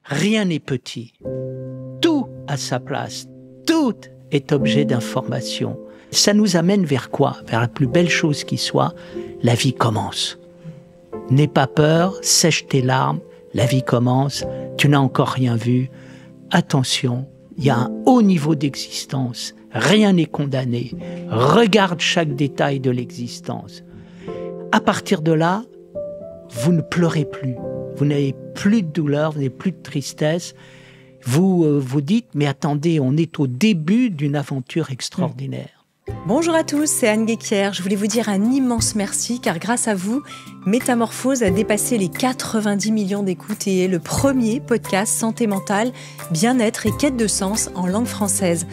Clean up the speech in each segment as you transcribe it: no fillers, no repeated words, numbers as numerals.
Rien n'est petit. Tout a sa place. Tout est objet d'information. Ça nous amène vers quoi? Vers la plus belle chose qui soit, la vie commence. N'aie pas peur, sèche tes larmes, la vie commence, tu n'as encore rien vu. Attention, il y a un haut niveau d'existence, rien n'est condamné. Regarde chaque détail de l'existence. À partir de là, vous ne pleurez plus, vous n'avez plus de douleur, vous n'avez plus de tristesse. Vous vous dites, mais attendez, on est au début d'une aventure extraordinaire. Bonjour à tous, c'est Anne Guéquière. Je voulais vous dire un immense merci car grâce à vous, Métamorphose a dépassé les 90 millions d'écoutes et est le premier podcast santé mentale, bien-être et quête de sens en langue française.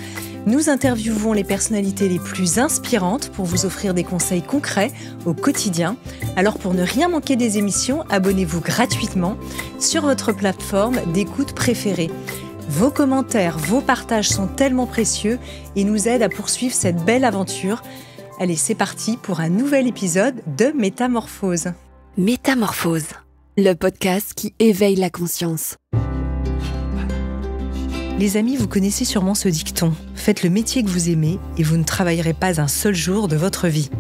Nous interviewons les personnalités les plus inspirantes pour vous offrir des conseils concrets au quotidien. Alors pour ne rien manquer des émissions, abonnez-vous gratuitement sur votre plateforme d'écoute préférée. Vos commentaires, vos partages sont tellement précieux et nous aident à poursuivre cette belle aventure. Allez, c'est parti pour un nouvel épisode de Métamorphose. Métamorphose, le podcast qui éveille la conscience. Les amis, vous connaissez sûrement ce dicton. Faites le métier que vous aimez et vous ne travaillerez pas un seul jour de votre vie.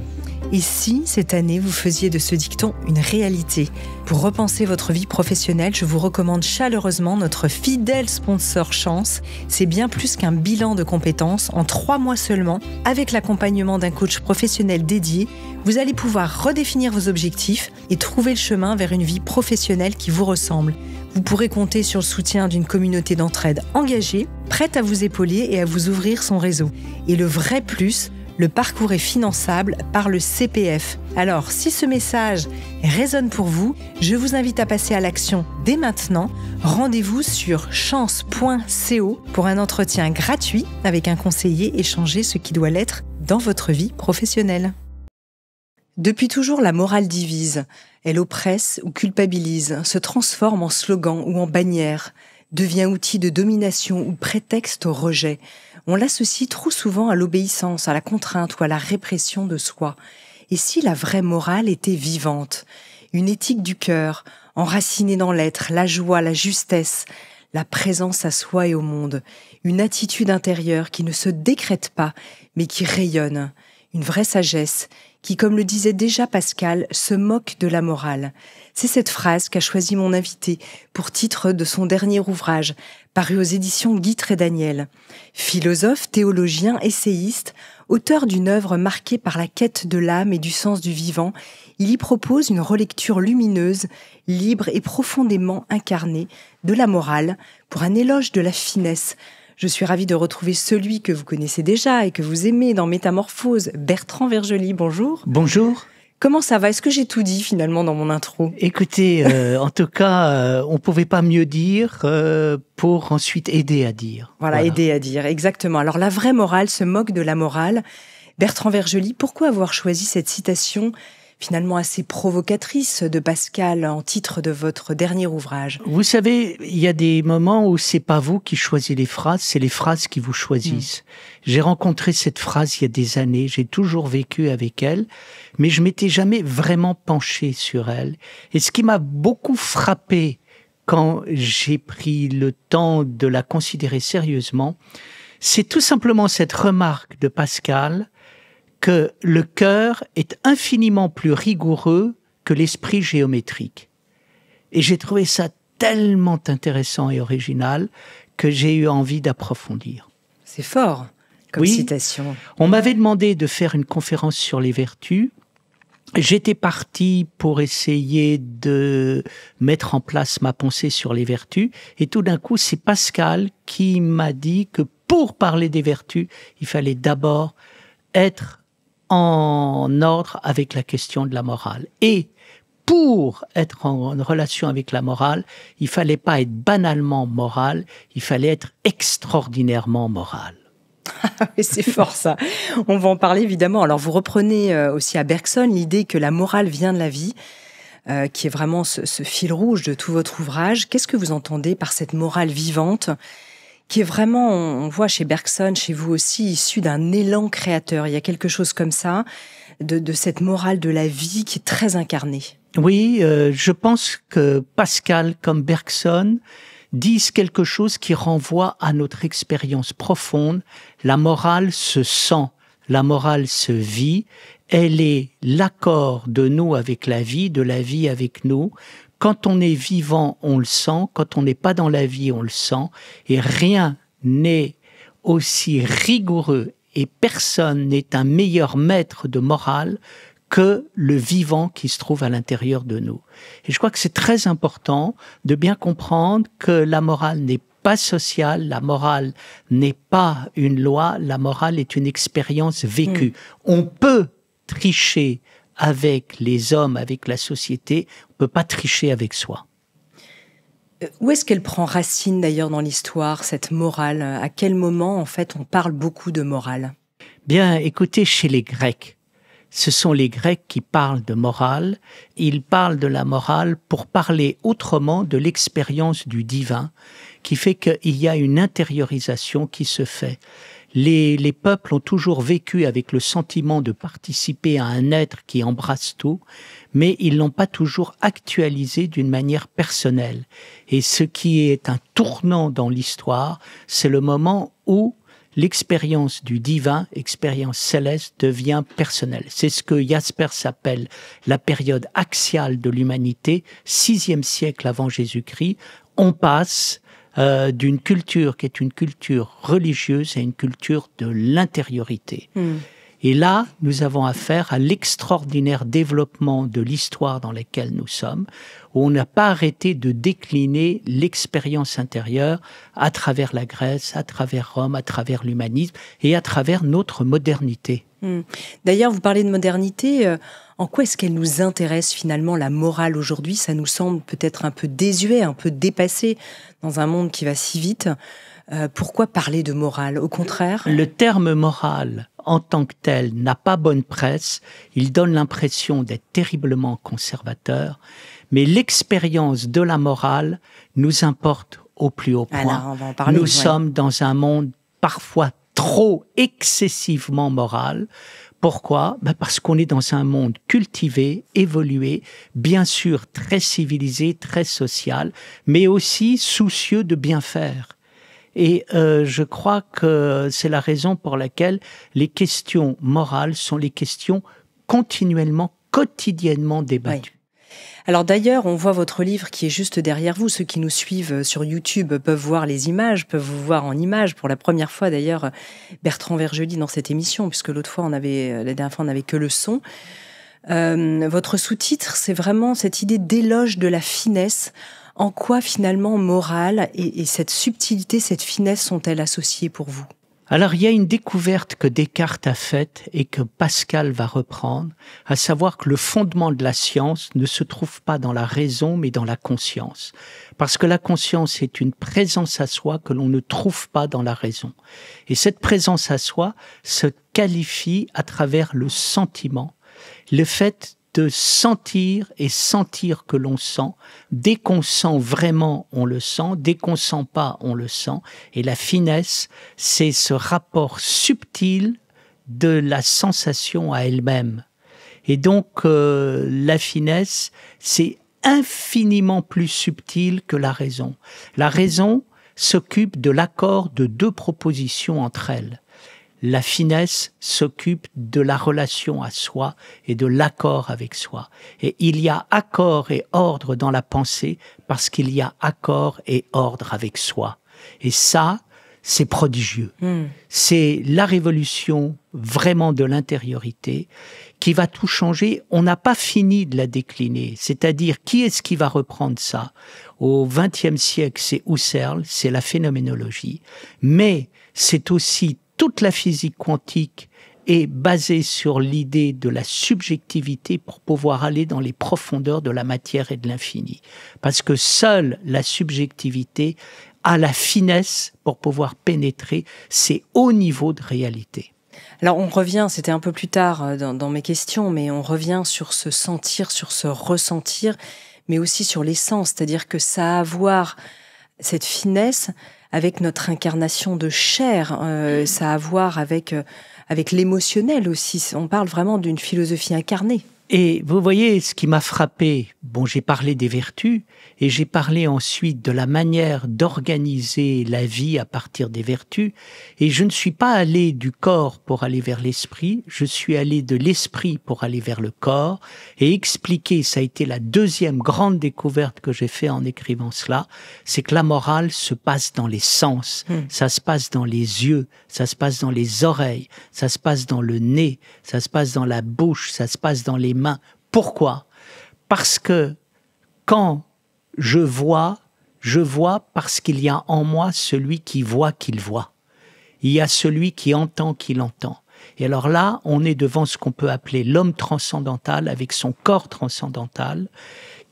Et si, cette année, vous faisiez de ce dicton une réalité? Pour repenser votre vie professionnelle, je vous recommande chaleureusement notre fidèle sponsor Chance. C'est bien plus qu'un bilan de compétences. En 3 mois seulement, avec l'accompagnement d'un coach professionnel dédié, vous allez pouvoir redéfinir vos objectifs et trouver le chemin vers une vie professionnelle qui vous ressemble. Vous pourrez compter sur le soutien d'une communauté d'entraide engagée, prête à vous épauler et à vous ouvrir son réseau. Et le vrai plus, le parcours est finançable par le CPF. Alors, si ce message résonne pour vous, je vous invite à passer à l'action dès maintenant. Rendez-vous sur chance.co pour un entretien gratuit avec un conseiller et changer ce qui doit l'être dans votre vie professionnelle. Depuis toujours, la morale divise. Elle oppresse ou culpabilise, se transforme en slogan ou en bannière, devient outil de domination ou prétexte au rejet. On l'associe trop souvent à l'obéissance, à la contrainte ou à la répression de soi. Et si la vraie morale était vivante? Une éthique du cœur, enracinée dans l'être, la joie, la justesse, la présence à soi et au monde. Une attitude intérieure qui ne se décrète pas, mais qui rayonne. Une vraie sagesse qui, comme le disait déjà Pascal, se moque de la morale. C'est cette phrase qu'a choisie mon invité pour titre de son dernier ouvrage, paru aux éditions Guitre et Daniel. Philosophe, théologien, essayiste, auteur d'une œuvre marquée par la quête de l'âme et du sens du vivant, il y propose une relecture lumineuse, libre et profondément incarnée de la morale pour un éloge de la finesse. Je suis ravie de retrouver celui que vous connaissez déjà et que vous aimez dans Métamorphose, Bertrand Vergely. Bonjour. Bonjour. Comment ça va? Est-ce que j'ai tout dit finalement dans mon intro? Écoutez, en tout cas, on ne pouvait pas mieux dire pour ensuite aider à dire. Voilà, aider à dire, exactement. Alors la vraie morale se moque de la morale. Bertrand Vergely, pourquoi avoir choisi cette citation finalement assez provocatrice de Pascal en titre de votre dernier ouvrage? Vous savez, il y a des moments où c'est pas vous qui choisissez les phrases, c'est les phrases qui vous choisissent. J'ai rencontré cette phrase il y a des années, j'ai toujours vécu avec elle, mais je m'étais jamais vraiment penché sur elle. Et ce qui m'a beaucoup frappé quand j'ai pris le temps de la considérer sérieusement, c'est tout simplement cette remarque de Pascal que le cœur est infiniment plus rigoureux que l'esprit géométrique. Et j'ai trouvé ça tellement intéressant et original que j'ai eu envie d'approfondir. C'est fort comme citation. On m'avait demandé de faire une conférence sur les vertus. J'étais parti pour essayer de mettre en place ma pensée sur les vertus. Et tout d'un coup, c'est Pascal qui m'a dit que pour parler des vertus, il fallait d'abord être en ordre avec la question de la morale. Et pour être en relation avec la morale, il fallait pas être banalement moral, il fallait être extraordinairement moral. C'est fort ça. On va en parler évidemment. Alors vous reprenez aussi à Bergson l'idée que la morale vient de la vie, qui est vraiment ce fil rouge de tout votre ouvrage. Qu'est-ce que vous entendez par cette morale vivante qui est vraiment, on voit chez Bergson, chez vous aussi, issu d'un élan créateur. Il y a quelque chose comme ça, de cette morale de la vie qui est très incarnée. Oui, je pense que Pascal, comme Bergson, disent quelque chose qui renvoie à notre expérience profonde. La morale se sent, la morale se vit, elle est l'accord de nous avec la vie, de la vie avec nous. Quand on est vivant, on le sent, quand on n'est pas dans la vie, on le sent, et rien n'est aussi rigoureux et personne n'est un meilleur maître de morale que le vivant qui se trouve à l'intérieur de nous. Et je crois que c'est très important de bien comprendre que la morale n'est pas sociale, la morale n'est pas une loi, la morale est une expérience vécue. On peut tricher avec les hommes, avec la société, on ne peut pas tricher avec soi. Où est-ce qu'elle prend racine d'ailleurs dans l'histoire, cette morale ? À quel moment, en fait, on parle beaucoup de morale ? Bien, écoutez, chez les Grecs, ce sont les Grecs qui parlent de morale. Ils parlent de la morale pour parler autrement de l'expérience du divin, qui fait qu'il y a une intériorisation qui se fait. Les peuples ont toujours vécu avec le sentiment de participer à un être qui embrasse tout, mais ils l'ont pas toujours actualisé d'une manière personnelle. Et ce qui est un tournant dans l'histoire, c'est le moment où l'expérience du divin, expérience céleste, devient personnelle. C'est ce que Jaspers appelle la période axiale de l'humanité, 6e siècle avant Jésus-Christ. On passe d'une culture qui est une culture religieuse à une culture de l'intériorité. Et là, nous avons affaire à l'extraordinaire développement de l'histoire dans laquelle nous sommes, où on n'a pas arrêté de décliner l'expérience intérieure à travers la Grèce, à travers Rome, à travers l'humanisme et à travers notre modernité. D'ailleurs, vous parlez de modernité. En quoi est-ce qu'elle nous intéresse finalement, la morale aujourd'hui ? Ça nous semble peut-être un peu désuet, un peu dépassé dans un monde qui va si vite. Pourquoi parler de morale ? Au contraire, le terme morale en tant que tel n'a pas bonne presse. Il donne l'impression d'être terriblement conservateur. Mais l'expérience de la morale nous importe au plus haut point. Alors, on va en parler, nous sommes dans un monde parfois trop excessivement moral. Pourquoi ? Parce qu'on est dans un monde cultivé, évolué, bien sûr très civilisé, très social, mais aussi soucieux de bien faire. Et je crois que c'est la raison pour laquelle les questions morales sont les questions continuellement, quotidiennement débattues. Oui. Alors d'ailleurs, on voit votre livre qui est juste derrière vous. Ceux qui nous suivent sur YouTube peuvent voir les images, peuvent vous voir en images. Pour la première fois d'ailleurs, Bertrand Vergely dans cette émission, puisque la dernière fois on n'avait que le son. Votre sous-titre, c'est vraiment cette idée d'éloge de la finesse. En quoi finalement morale et cette subtilité, cette finesse sont-elles associées pour vous ? Alors, il y a une découverte que Descartes a faite et que Pascal va reprendre, à savoir que le fondement de la science ne se trouve pas dans la raison, mais dans la conscience. Parce que la conscience est une présence à soi que l'on ne trouve pas dans la raison. Et cette présence à soi se qualifie à travers le sentiment, le fait de sentir et sentir que l'on sent. Dès qu'on sent vraiment, on le sent. Dès qu'on sent pas, on le sent. Et la finesse, c'est ce rapport subtil de la sensation à elle-même. Et donc, la finesse, c'est infiniment plus subtil que la raison. La raison s'occupe de l'accord de deux propositions entre elles. La finesse s'occupe de la relation à soi et de l'accord avec soi. Et il y a accord et ordre dans la pensée parce qu'il y a accord et ordre avec soi. Et ça, c'est prodigieux. C'est la révolution vraiment de l'intériorité qui va tout changer. On n'a pas fini de la décliner. C'est-à-dire, qui est-ce qui va reprendre ça ? Au XXe siècle, c'est Husserl, c'est la phénoménologie. Mais c'est aussi toute la physique quantique est basée sur l'idée de la subjectivité pour pouvoir aller dans les profondeurs de la matière et de l'infini. Parce que seule la subjectivité a la finesse pour pouvoir pénétrer ces hauts niveaux de réalité. Alors on revient, c'était un peu plus tard dans mes questions, mais on revient sur ce sentir, sur ce ressentir, mais aussi sur l'essence, c'est-à-dire que ça a à voir cette finesse avec notre incarnation de chair, ça a à voir avec l'émotionnel aussi. On parle vraiment d'une philosophie incarnée. Et vous voyez, ce qui m'a frappé, bon, j'ai parlé des vertus et j'ai parlé ensuite de la manière d'organiser la vie à partir des vertus. Et je ne suis pas allé du corps pour aller vers l'esprit, je suis allé de l'esprit pour aller vers le corps et expliquer, ça a été la deuxième grande découverte que j'ai fait en écrivant cela, c'est que la morale se passe dans les sens, ça se passe dans les yeux, ça se passe dans les oreilles, ça se passe dans le nez, ça se passe dans la bouche, ça se passe dans les mains. Pourquoi ? Parce que quand je vois parce qu'il y a en moi celui qui voit qu'il voit. Il y a celui qui entend qu'il entend. Et alors là, on est devant ce qu'on peut appeler l'homme transcendantal avec son corps transcendantal,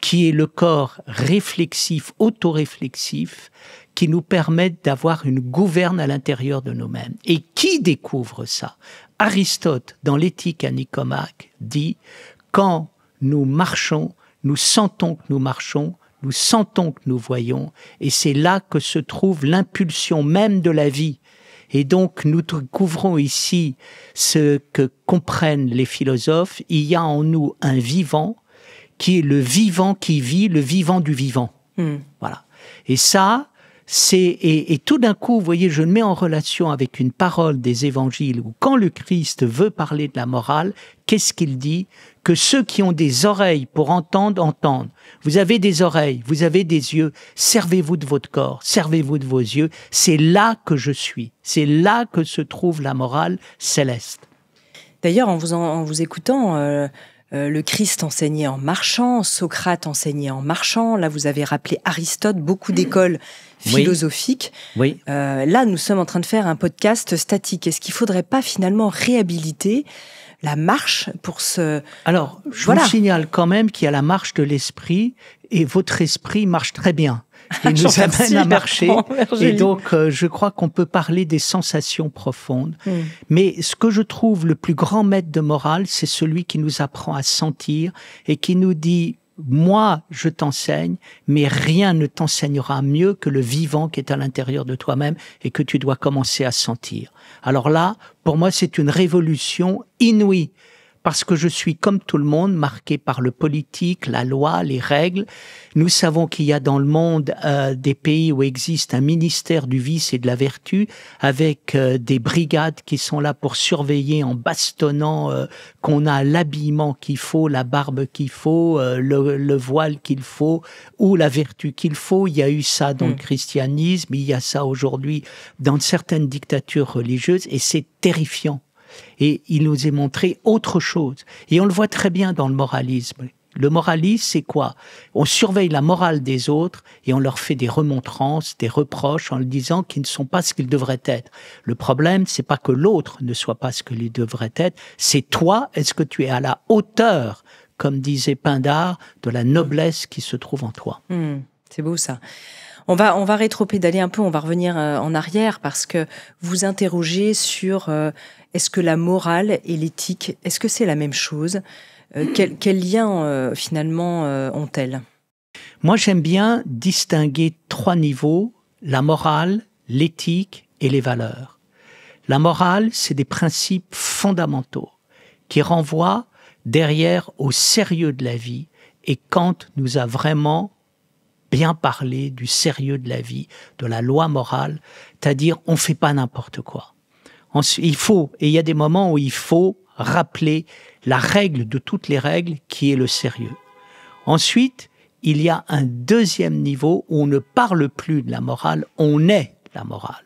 qui est le corps réflexif, autoréflexif, qui nous permet d'avoir une gouverne à l'intérieur de nous-mêmes. Et qui découvre ça ? Aristote, dans l'Éthique à Nicomaque, dit « Quand nous marchons, nous sentons que nous marchons, nous sentons que nous voyons, et c'est là que se trouve l'impulsion même de la vie. » Et donc, nous découvrons ici ce que comprennent les philosophes. Il y a en nous un vivant, qui est le vivant qui vit, le vivant du vivant. Voilà. Et ça, et tout d'un coup, vous voyez, je le mets en relation avec une parole des évangiles où quand le Christ veut parler de la morale, qu'est-ce qu'il dit ? Que ceux qui ont des oreilles pour entendre, entendent. Vous avez des oreilles, vous avez des yeux, servez-vous de votre corps, servez-vous de vos yeux. C'est là que je suis. C'est là que se trouve la morale céleste. D'ailleurs, en vous écoutant, le Christ enseignait en marchant, Socrate enseignait en marchant. Là, vous avez rappelé Aristote, beaucoup d'écoles philosophiques. Oui. Là, nous sommes en train de faire un podcast statique. Est-ce qu'il ne faudrait pas finalement réhabiliter la marche pour ce... Alors, je vous signale quand même qu'il y a la marche de l'esprit et votre esprit marche très bien. Il nous amène à marcher. Et donc, je crois qu'on peut parler des sensations profondes. Mais ce que je trouve le plus grand maître de morale, c'est celui qui nous apprend à sentir et qui nous dit « Moi, je t'enseigne, mais rien ne t'enseignera mieux que le vivant qui est à l'intérieur de toi-même et que tu dois commencer à sentir. » Alors là, pour moi, c'est une révolution inouïe. Parce que je suis comme tout le monde, marqué par le politique, la loi, les règles. Nous savons qu'il y a dans le monde des pays où existe un ministère du vice et de la vertu, avec des brigades qui sont là pour surveiller en bastonnant qu'on a l'habillement qu'il faut, la barbe qu'il faut, le voile qu'il faut, ou la vertu qu'il faut. Il y a eu ça dans le christianisme, il y a ça aujourd'hui dans certaines dictatures religieuses, et c'est terrifiant. Et il nous est montré autre chose. Et on le voit très bien dans le moralisme. Le moralisme, c'est quoi ? On surveille la morale des autres et on leur fait des remontrances, des reproches en leur disant qu'ils ne sont pas ce qu'ils devraient être. Le problème, c'est pas que l'autre ne soit pas ce qu'il devrait être, c'est toi, est-ce que tu es à la hauteur, comme disait Pindare, de la noblesse qui se trouve en toi. C'est beau ça. On va rétropédaler un peu, on va revenir en arrière parce que vous interrogez sur est-ce que la morale et l'éthique, est-ce que c'est la même chose ? Quel lien finalement ont-elles ? Moi, j'aime bien distinguer 3 niveaux, la morale, l'éthique et les valeurs. La morale, c'est des principes fondamentaux qui renvoient derrière au sérieux de la vie. Et Kant nous a vraiment bien parlé du sérieux de la vie, de la loi morale, c'est-à-dire on ne fait pas n'importe quoi. Il y a des moments où il faut rappeler la règle de toutes les règles qui est le sérieux. Ensuite, il y a un deuxième niveau où on ne parle plus de la morale, on est la morale.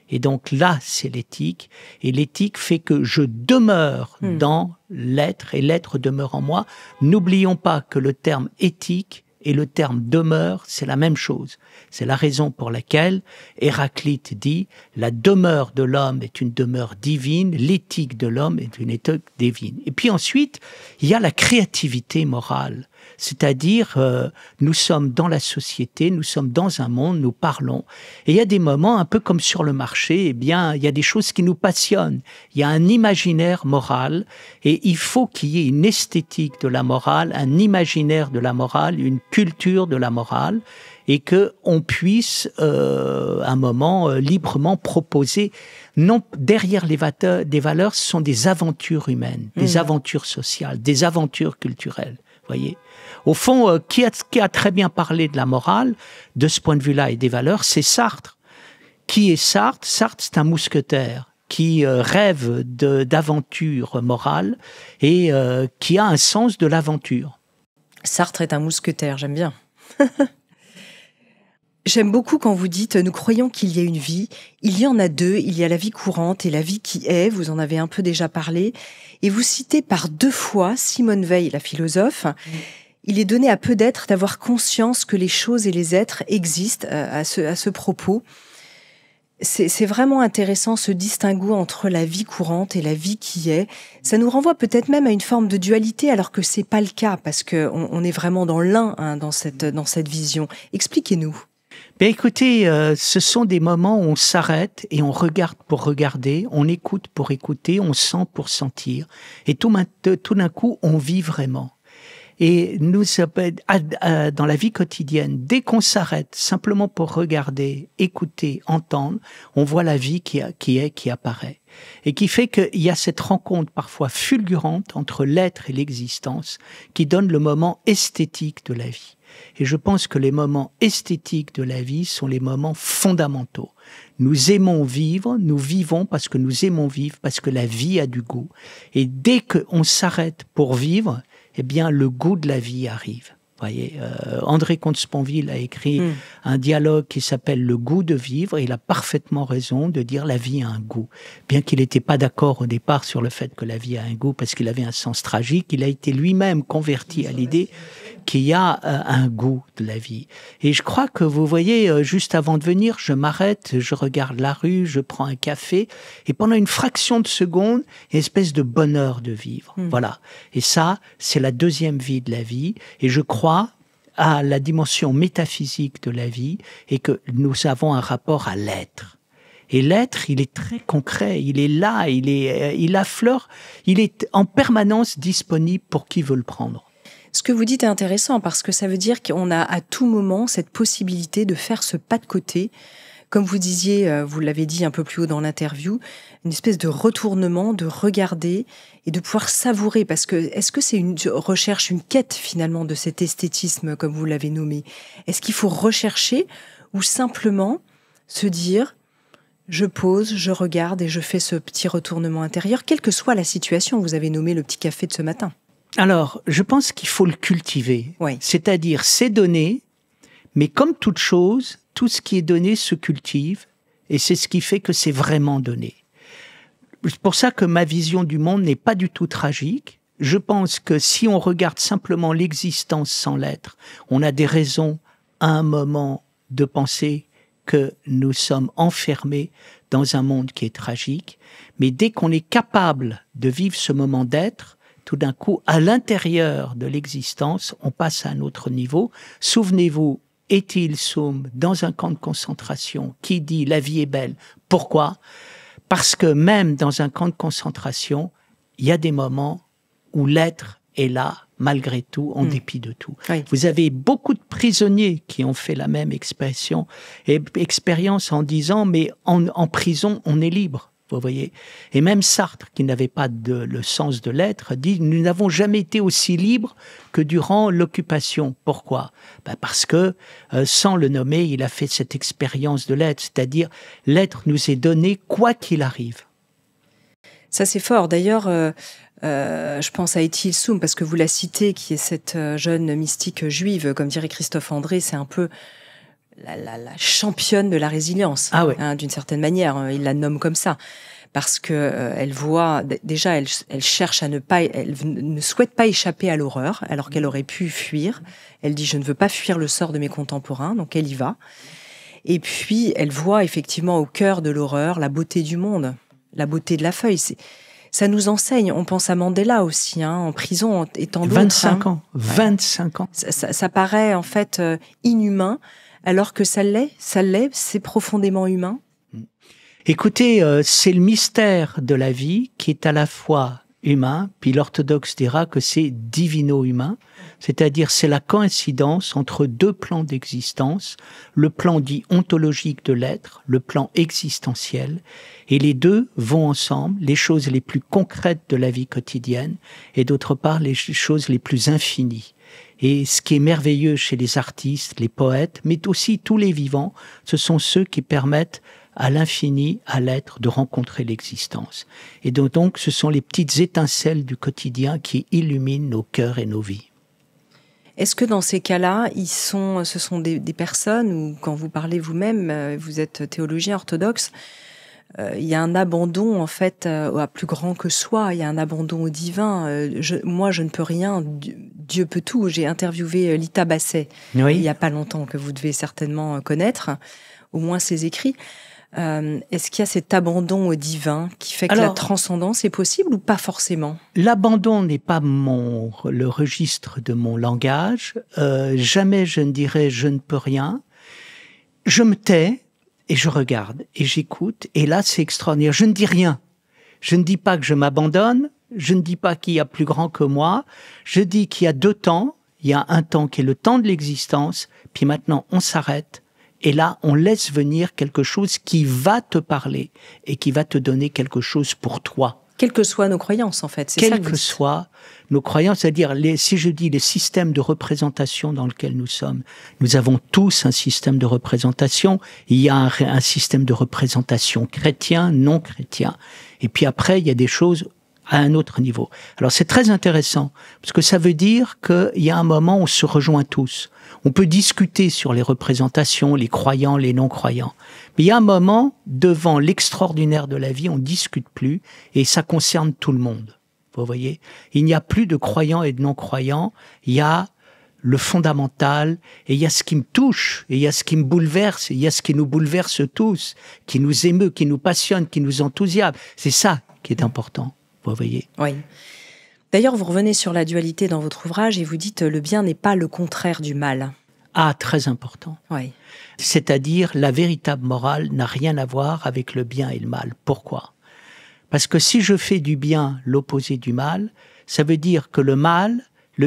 Et donc là, c'est l'éthique. Et l'éthique fait que je demeure dans l'être et l'être demeure en moi. N'oublions pas que le terme éthique et le terme demeure, c'est la même chose. C'est la raison pour laquelle Héraclite dit « La demeure de l'homme est une demeure divine, l'éthique de l'homme est une éthique divine. » Et puis ensuite, il y a la créativité morale. C'est-à-dire, nous sommes dans la société, nous sommes dans un monde, nous parlons. Et il y a des moments, un peu comme sur le marché, eh bien, il y a des choses qui nous passionnent. Il y a un imaginaire moral et il faut qu'il y ait une esthétique de la morale, un imaginaire de la morale, une culture de la morale. et que on puisse un moment librement proposer. Non, derrière des valeurs, ce sont des aventures humaines, des aventures sociales, des aventures culturelles. Voyez. Au fond, qui a très bien parlé de la morale, de ce point de vue-là, et des valeurs, c'est Sartre. Qui est Sartre? Sartre, c'est un mousquetaire qui rêve d'aventures morales et qui a un sens de l'aventure. Sartre est un mousquetaire, j'aime bien. J'aime beaucoup quand vous dites « nous croyons qu'il y a une vie ». Il y en a deux, il y a la vie courante et la vie qui est, vous en avez un peu déjà parlé. Et vous citez par 2 fois Simone Veil, la philosophe. Il est donné à peu d'êtres d'avoir conscience que les choses et les êtres existent à ce propos. C'est vraiment intéressant ce distinguo entre la vie courante et la vie qui est. Ça nous renvoie peut-être même à une forme de dualité alors que c'est pas le cas parce que on est vraiment dans l'un dans cette vision. Expliquez-nous. Ben écoutez, ce sont des moments où on s'arrête et on regarde pour regarder, on écoute pour écouter, on sent pour sentir. Et tout d'un coup, on vit vraiment. Et nous, dans la vie quotidienne, dès qu'on s'arrête simplement pour regarder, écouter, entendre, on voit la vie qui apparaît. Et qui fait qu'il y a cette rencontre parfois fulgurante entre l'être et l'existence qui donne le moment esthétique de la vie. Et je pense que les moments esthétiques de la vie sont les moments fondamentaux. Nous aimons vivre, nous vivons parce que nous aimons vivre, parce que la vie a du goût. Et dès qu'on s'arrête pour vivre, eh bien, le goût de la vie arrive. Voyez, André Comte-Sponville a écrit un dialogue qui s'appelle « Le goût de vivre » et il a parfaitement raison de dire « la vie a un goût ». Bien qu'il n'était pas d'accord au départ sur le fait que la vie a un goût parce qu'il avait un sens tragique, il a été lui-même converti à l'idée qu'il y a un goût de la vie. Et je crois que vous voyez, juste avant de venir, je m'arrête, je regarde la rue, je prends un café et pendant une fraction de seconde, une espèce de bonheur de vivre. Voilà. Et ça, c'est la deuxième vie de la vie et je crois à la dimension métaphysique de la vie et que nous avons un rapport à l'être. Et l'être, il est très concret, il est là, il affleure, il est en permanence disponible pour qui veut le prendre. Ce que vous dites est intéressant parce que ça veut dire qu'on a à tout moment cette possibilité de faire ce pas de côté. Comme vous disiez, vous l'avez dit un peu plus haut dans l'interview, une espèce de retournement, de regarder et de pouvoir savourer. Parce que est-ce que c'est une recherche, une quête finalement de cet esthétisme comme vous l'avez nommé? Est-ce qu'il faut rechercher ou simplement se dire je pose, je regarde et je fais ce petit retournement intérieur, quelle que soit la situation? Vous avez nommé le petit café de ce matin. Alors, je pense qu'il faut le cultiver. Oui. C'est-à-dire, c'est donné, mais comme toute chose, tout ce qui est donné se cultive, et c'est ce qui fait que c'est vraiment donné. C'est pour ça que ma vision du monde n'est pas du tout tragique. Je pense que si on regarde simplement l'existence sans l'être, on a des raisons à un moment de penser que nous sommes enfermés dans un monde qui est tragique. Mais dès qu'on est capable de vivre ce moment d'être, tout d'un coup, à l'intérieur de l'existence, on passe à un autre niveau. Souvenez-vous, Étil Soum, dans un camp de concentration, qui dit « la vie est belle ». Pourquoi? Parce que même dans un camp de concentration, il y a des moments où l'être est là, malgré tout, en dépit de tout. Oui. Vous avez beaucoup de prisonniers qui ont fait la même expérience en disant « mais en prison, on est libre ». Vous voyez. Et même Sartre, qui n'avait pas le sens de l'être, dit « nous n'avons jamais été aussi libres que durant l'occupation ». Pourquoi? Parce que, sans le nommer, il a fait cette expérience de l'être, c'est-à-dire l'être nous est donné quoi qu'il arrive. Ça, c'est fort. D'ailleurs, je pense à Étil Soum, parce que vous la citez, qui est cette jeune mystique juive, comme dirait Christophe André, c'est un peu la championne de la résilience, d'une certaine manière, il la nomme comme ça, parce que elle voit déjà, elle cherche à elle ne souhaite pas échapper à l'horreur, alors qu'elle aurait pu fuir. Elle dit je ne veux pas fuir le sort de mes contemporains, donc elle y va. Et puis elle voit effectivement au cœur de l'horreur la beauté du monde, la beauté de la feuille. Ça nous enseigne. On pense à Mandela aussi, en prison et tant d'autres. 25 ans, 25 ans. Ça paraît en fait inhumain. Alors que ça l'est, c'est profondément humain. Écoutez, c'est le mystère de la vie qui est à la fois humain, puis l'orthodoxe dira que c'est divino-humain. C'est-à-dire, c'est la coïncidence entre deux plans d'existence, le plan dit ontologique de l'être, le plan existentiel, et les deux vont ensemble, les choses les plus concrètes de la vie quotidienne, et d'autre part, les choses les plus infinies. Et ce qui est merveilleux chez les artistes, les poètes, mais aussi tous les vivants, ce sont ceux qui permettent à l'infini, à l'être, de rencontrer l'existence. Et donc, ce sont les petites étincelles du quotidien qui illuminent nos cœurs et nos vies. Est-ce que dans ces cas-là, ce sont des personnes où, quand vous parlez vous-même, vous êtes théologien orthodoxe, il y a un abandon, en fait, à plus grand que soi, il y a un abandon au divin. Moi, je ne peux rien, Dieu peut tout. J'ai interviewé Lita Basset, il n'y a pas longtemps, que vous devez certainement connaître, au moins ses écrits. Est-ce qu'il y a cet abandon au divin qui fait que la transcendance est possible ou pas forcément? L'abandon n'est pas le registre de mon langage. Jamais je ne dirais « je ne peux rien ». Je me tais et je regarde et j'écoute. Et là, c'est extraordinaire. Je ne dis rien. Je ne dis pas que je m'abandonne. Je ne dis pas qu'il y a plus grand que moi. Je dis qu'il y a deux temps. Il y a un temps qui est le temps de l'existence. Puis maintenant, on s'arrête. Et là, on laisse venir quelque chose qui va te parler et qui va te donner quelque chose pour toi. Quelles que soient nos croyances, en fait. Quelles que soient nos croyances, c'est-à-dire, si je dis les systèmes de représentation dans lesquels nous sommes, nous avons tous un système de représentation. Il y a un système de représentation chrétien, non chrétien. Et puis après, il y a des choses à un autre niveau. Alors c'est très intéressant, parce que ça veut dire qu'il y a un moment où on se rejoint tous. On peut discuter sur les représentations, les croyants, les non-croyants. Mais il y a un moment, devant l'extraordinaire de la vie, on ne discute plus, et ça concerne tout le monde. Vous voyez ? Il n'y a plus de croyants et de non-croyants, il y a le fondamental, et il y a ce qui me touche, et il y a ce qui me bouleverse, et il y a ce qui nous bouleverse tous, qui nous émeut, qui nous passionne, qui nous enthousiasme. C'est ça qui est important. Vous voyez. Oui. D'ailleurs, vous revenez sur la dualité dans votre ouvrage et vous dites le bien n'est pas le contraire du mal. Ah, très important. Oui. C'est-à-dire, la véritable morale n'a rien à voir avec le bien et le mal. Pourquoi ? Parce que si je fais du bien l'opposé du mal, ça veut dire que le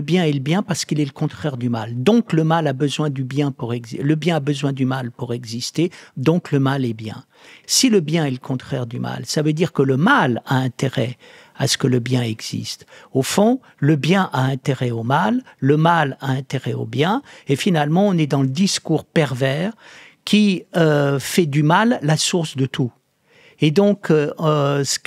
bien est le bien parce qu'il est le contraire du mal. Donc le mal a besoin du bien le bien a besoin du mal pour exister, donc le mal est bien. Si le bien est le contraire du mal, ça veut dire que le mal a intérêt à ce que le bien existe. Au fond, le bien a intérêt au mal, le mal a intérêt au bien, et finalement on est dans le discours pervers qui fait du mal la source de tout. Et donc, ce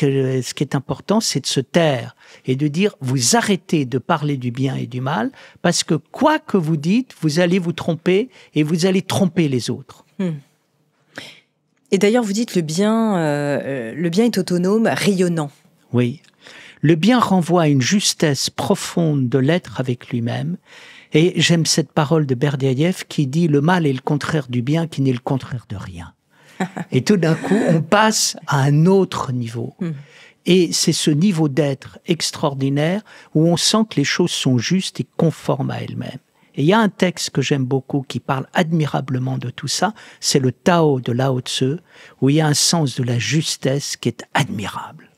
qui est important, c'est de se taire et de dire, vous arrêtez de parler du bien et du mal, parce que quoi que vous dites, vous allez vous tromper et vous allez tromper les autres. Et d'ailleurs, vous dites le bien est autonome, rayonnant. Oui. Le bien renvoie à une justesse profonde de l'être avec lui-même. Et j'aime cette parole de Berdiaïev qui dit, le mal est le contraire du bien, qui n'est le contraire de rien. Et tout d'un coup, on passe à un autre niveau. Et c'est ce niveau d'être extraordinaire où on sent que les choses sont justes et conformes à elles-mêmes. Et il y a un texte que j'aime beaucoup qui parle admirablement de tout ça, c'est le Tao de Lao Tzu, où il y a un sens de la justesse qui est admirable.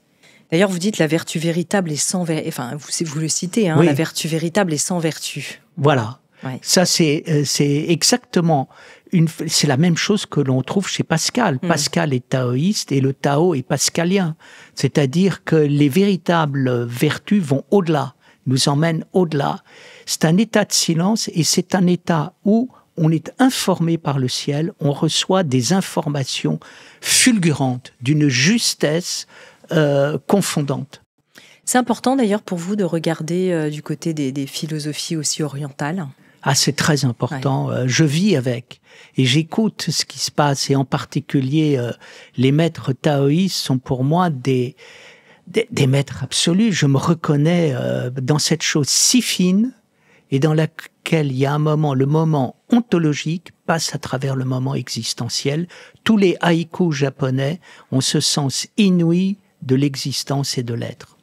D'ailleurs, vous dites la vertu véritable est sans vertu. Enfin, vous le citez, hein, oui. La vertu véritable est sans vertu. Voilà. Ouais. Ça, c'est exactement c'est la même chose que l'on trouve chez Pascal. Pascal est taoïste et le Tao est pascalien. C'est-à-dire que les véritables vertus vont au-delà, nous emmènent au-delà. C'est un état de silence et c'est un état où on est informé par le ciel, on reçoit des informations fulgurantes, d'une justesse confondante. C'est important d'ailleurs pour vous de regarder du côté des philosophies aussi orientales. Ah, c'est très important. Ouais. Je vis avec et j'écoute ce qui se passe. Et en particulier, les maîtres taoïstes sont pour moi des maîtres absolus. Je me reconnais dans cette chose si fine et dans laquelle il y a un moment, le moment ontologique passe à travers le moment existentiel. Tous les haïkus japonais ont ce sens inouï de l'existence et de l'être.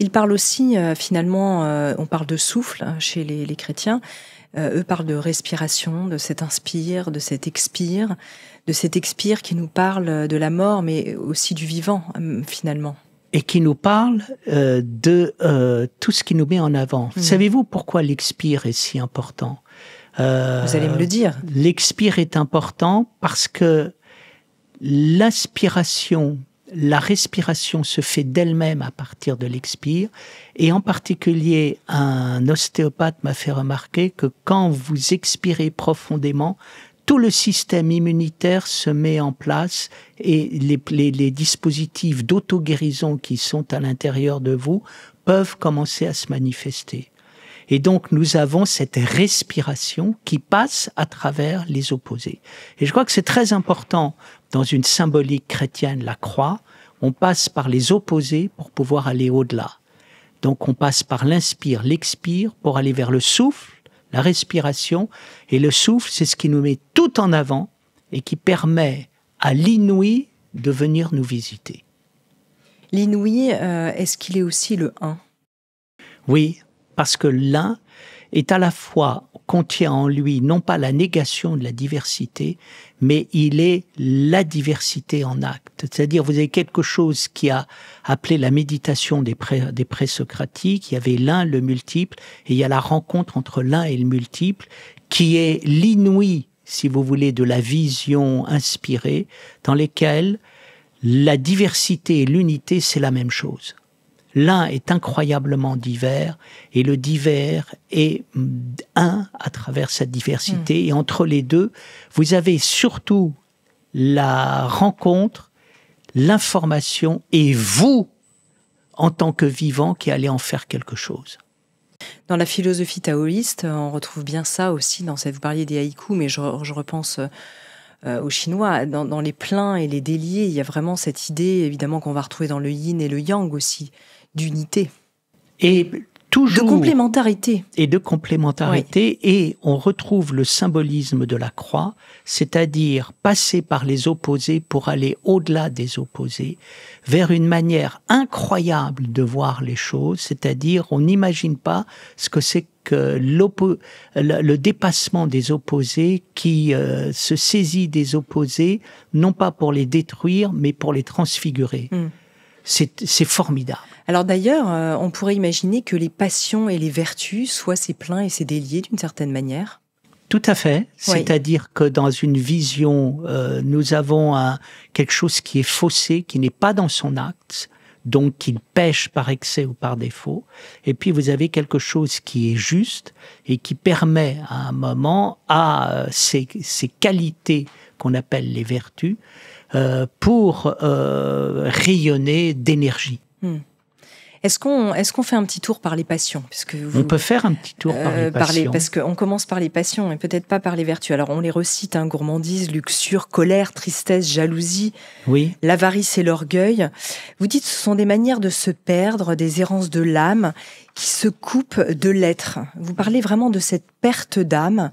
Il parle aussi, finalement, on parle de souffle chez les chrétiens, eux parlent de respiration, de cet inspire, de cet expire qui nous parle de la mort, mais aussi du vivant, finalement. et qui nous parle de tout ce qui nous met en avant. Savez-vous pourquoi l'expire est si important? Vous allez me le dire. L'expire est important parce que l'inspiration, la respiration se fait d'elle-même à partir de l'expire. Et en particulier, un ostéopathe m'a fait remarquer que quand vous expirez profondément, tout le système immunitaire se met en place et les dispositifs d'auto-guérison qui sont à l'intérieur de vous peuvent commencer à se manifester. Et donc, nous avons cette respiration qui passe à travers les opposés. Et je crois que c'est très important dans une symbolique chrétienne, la croix. On passe par les opposés pour pouvoir aller au-delà. Donc, on passe par l'inspire, l'expire pour aller vers le souffle, la respiration. Et le souffle, c'est ce qui nous met tout en avant et qui permet à l'inouï de venir nous visiter. L'inouï, est-ce qu'il est aussi le un? Oui, parce que l'un est à la fois, contient en lui non pas la négation de la diversité, mais il est la diversité en acte. C'est-à-dire, vous avez quelque chose qui a appelé la méditation des présocratiques, il y avait l'un, le multiple, et il y a la rencontre entre l'un et le multiple, qui est l'inouï, si vous voulez, de la vision inspirée, dans lesquelles la diversité et l'unité, c'est la même chose. L'un est incroyablement divers et le divers est un à travers sa diversité. Et entre les deux, vous avez surtout la rencontre, l'information et vous, en tant que vivant, qui allez en faire quelque chose. Dans la philosophie taoïste, on retrouve bien ça aussi. Vous parliez des haïkus, mais je repense aux Chinois. Dans les pleins et les déliés, il y a vraiment cette idée, évidemment, qu'on va retrouver dans le yin et le yang aussi, d'unité. Et toujours... De complémentarité. Et de complémentarité. Oui. Et on retrouve le symbolisme de la croix, c'est-à-dire passer par les opposés pour aller au-delà des opposés, vers une manière incroyable de voir les choses, c'est-à-dire on n'imagine pas ce que c'est que le dépassement des opposés qui se saisit des opposés, non pas pour les détruire, mais pour les transfigurer. C'est formidable. Alors d'ailleurs, on pourrait imaginer que les passions et les vertus soient ces pleins et ces déliés d'une certaine manière. Tout à fait. Oui. C'est-à-dire que dans une vision, nous avons quelque chose qui est faussé, qui n'est pas dans son acte, donc qu'il pêche par excès ou par défaut. Et puis vous avez quelque chose qui est juste et qui permet à un moment à ces qualités qu'on appelle les vertus pour rayonner d'énergie. Est-ce qu'on fait un petit tour par les passions? On peut faire un petit tour par les passions. Parce qu'on commence par les passions et peut-être pas par les vertus. Alors on les recite, gourmandise, luxure, colère, tristesse, jalousie, oui. L'avarice et l'orgueil. Vous dites que ce sont des manières de se perdre, des errances de l'âme qui se coupent de l'être. Vous parlez vraiment de cette perte d'âme.